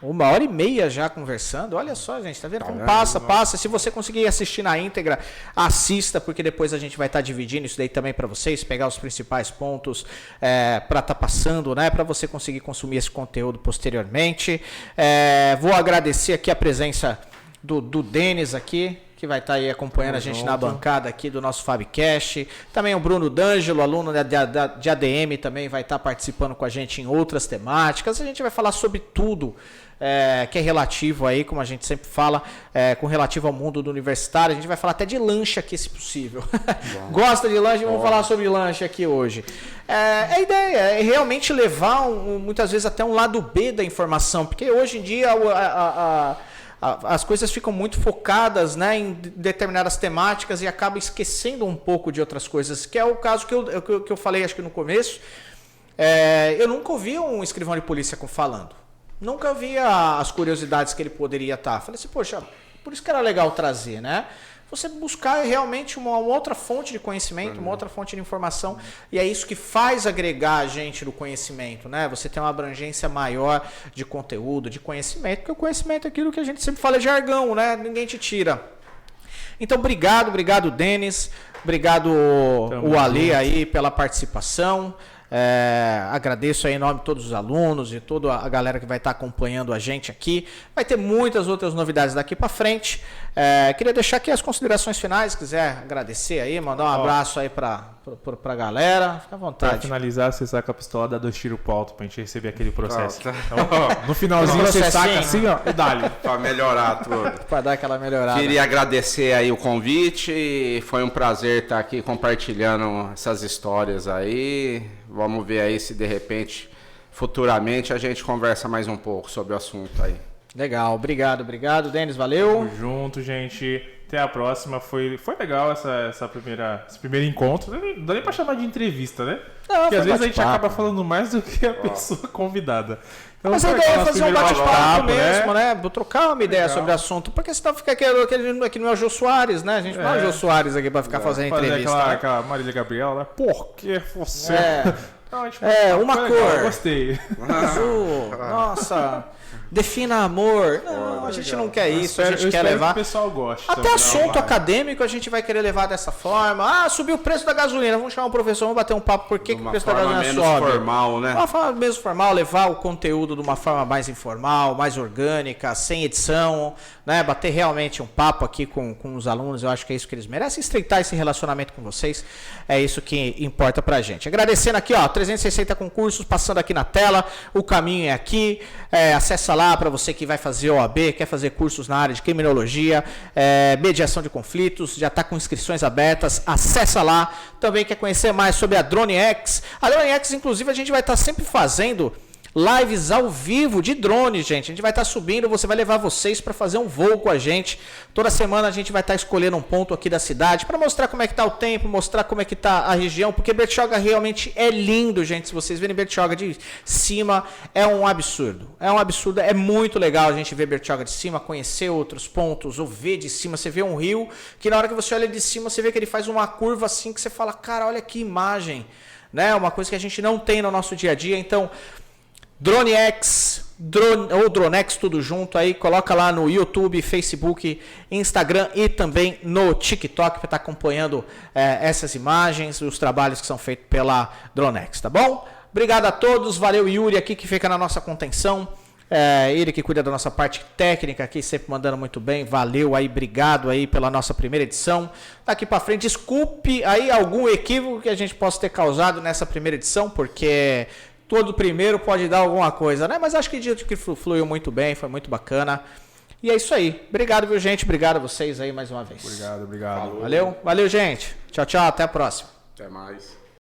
1h30 já conversando. Olha só, gente, tá vendo como passa. Se você conseguir assistir na íntegra, assista, porque depois a gente vai estar dividindo isso daí também para vocês, pegar os principais pontos para estar passando, né, para você conseguir consumir esse conteúdo posteriormente. Vou agradecer aqui a presença do Denis aqui, que vai estar aí acompanhando a gente na bancada aqui do nosso Fabcast. Também o Bruno D'Angelo, aluno de ADM, também vai estar participando com a gente em outras temáticas. A gente vai falar sobre tudo que é relativo aí, como a gente sempre fala, com relativo ao mundo do universitário. A gente vai falar até de lanche aqui, se possível. Gosta de lanche? Vamos falar sobre lanche aqui hoje. A ideia é realmente levar, muitas vezes, até um lado B da informação, porque hoje em dia as coisas ficam muito focadas, né, em determinadas temáticas e acaba esquecendo um pouco de outras coisas, que é o caso que eu falei, acho que no começo. Eu nunca ouvi um escrivão de polícia falando. Nunca vi as curiosidades que ele poderia estar. Falei assim, poxa, por isso que era legal trazer, né? Você buscar realmente uma outra fonte de conhecimento, uma outra fonte de informação, e é isso que faz agregar a gente no conhecimento, né? Você tem uma abrangência maior de conteúdo, de conhecimento, porque o conhecimento é aquilo que a gente sempre fala, é jargão, né? Ninguém te tira. Então, obrigado, Denis, obrigado o Alê aí pela participação. Agradeço aí em nome de todos os alunos e toda a galera que vai estar acompanhando a gente aqui. Vai ter muitas outras novidades daqui para frente. Queria deixar aqui as considerações finais, se quiser agradecer aí, mandar um abraço aí pra galera, fica à vontade. Pra finalizar, você saca a pistola, dá 2 tiros pro alto pra gente receber aquele processo. Então, no finalzinho você saca assim, ó, e dá-lhe. Pra melhorar tudo. Pra dar aquela melhorada. Queria agradecer aí o convite, foi um prazer estar aqui compartilhando essas histórias aí. Vamos ver aí se de repente, futuramente, a gente conversa mais um pouco sobre o assunto aí. Legal, obrigado, Denis, valeu. Tamo junto, gente. Até a próxima. Foi legal esse primeiro encontro. Não dá nem pra chamar de entrevista, né? Não, porque às vezes a gente bate-papo. acaba falando mais do que a pessoa convidada. Então, Mas a ideia é fazer um bate-papo mesmo, né? Vou trocar uma ideia sobre o assunto, porque senão fica aquele não é o Jô Soares, né? A gente não é o Jô Soares aqui pra ficar fazendo entrevista. Fazer né? aquela Marília Gabriela, né? Por que você... Não, uma foi cor. Legal, gostei. Azul, nossa... Defina amor. Não, a gente não quer isso, a gente quer levar. Que o pessoal goste. Até assunto acadêmico a gente vai querer levar dessa forma. Subiu o preço da gasolina. Vamos chamar o professor, vamos bater um papo por que o preço da gasolina sobe. De uma forma menos formal, né? Uma forma menos formal, levar o conteúdo de uma forma mais informal, mais orgânica, sem edição, né? Bater realmente um papo aqui com os alunos. Eu acho que é isso que eles merecem. Estreitar esse relacionamento com vocês. É isso que importa pra gente. Agradecendo aqui, 360 concursos passando aqui na tela. O caminho é aqui. Acessa lá para você que vai fazer OAB, quer fazer cursos na área de criminologia, mediação de conflitos, já está com inscrições abertas, acessa lá. Também quer conhecer mais sobre a DroneX. A DroneX, inclusive, a gente vai estar sempre fazendo lives ao vivo de drones, gente. A gente vai estar subindo, você vai levar vocês para fazer um voo com a gente. Toda semana a gente vai estar escolhendo um ponto aqui da cidade para mostrar como é que tá o tempo, mostrar como é que tá a região, porque Bertioga realmente é lindo, gente. Se vocês verem Bertioga de cima, é um absurdo. É um absurdo, é muito legal a gente ver Bertioga de cima, conhecer outros pontos, ou ver de cima. Você vê um rio que na hora que você olha de cima, você vê que ele faz uma curva assim que você fala, cara, olha que imagem, né? Uma coisa que a gente não tem no nosso dia a dia. Então, DroneX, ou DroneX tudo junto aí, coloca lá no YouTube, Facebook, Instagram e também no TikTok para estar acompanhando essas imagens, os trabalhos que são feitos pela DroneX, tá bom? Obrigado a todos, valeu Yuri aqui que fica na nossa contenção, ele que cuida da nossa parte técnica aqui, sempre mandando muito bem, valeu aí, obrigado aí pela nossa primeira edição. Daqui para frente, desculpe aí algum equívoco que a gente possa ter causado nessa primeira edição, porque todo primeiro pode dar alguma coisa, né? Mas acho que fluiu muito bem, foi muito bacana. E é isso aí. Obrigado, viu, gente? Obrigado a vocês aí mais uma vez. Obrigado. Valeu, gente. Tchau, tchau. Até a próxima. Até mais.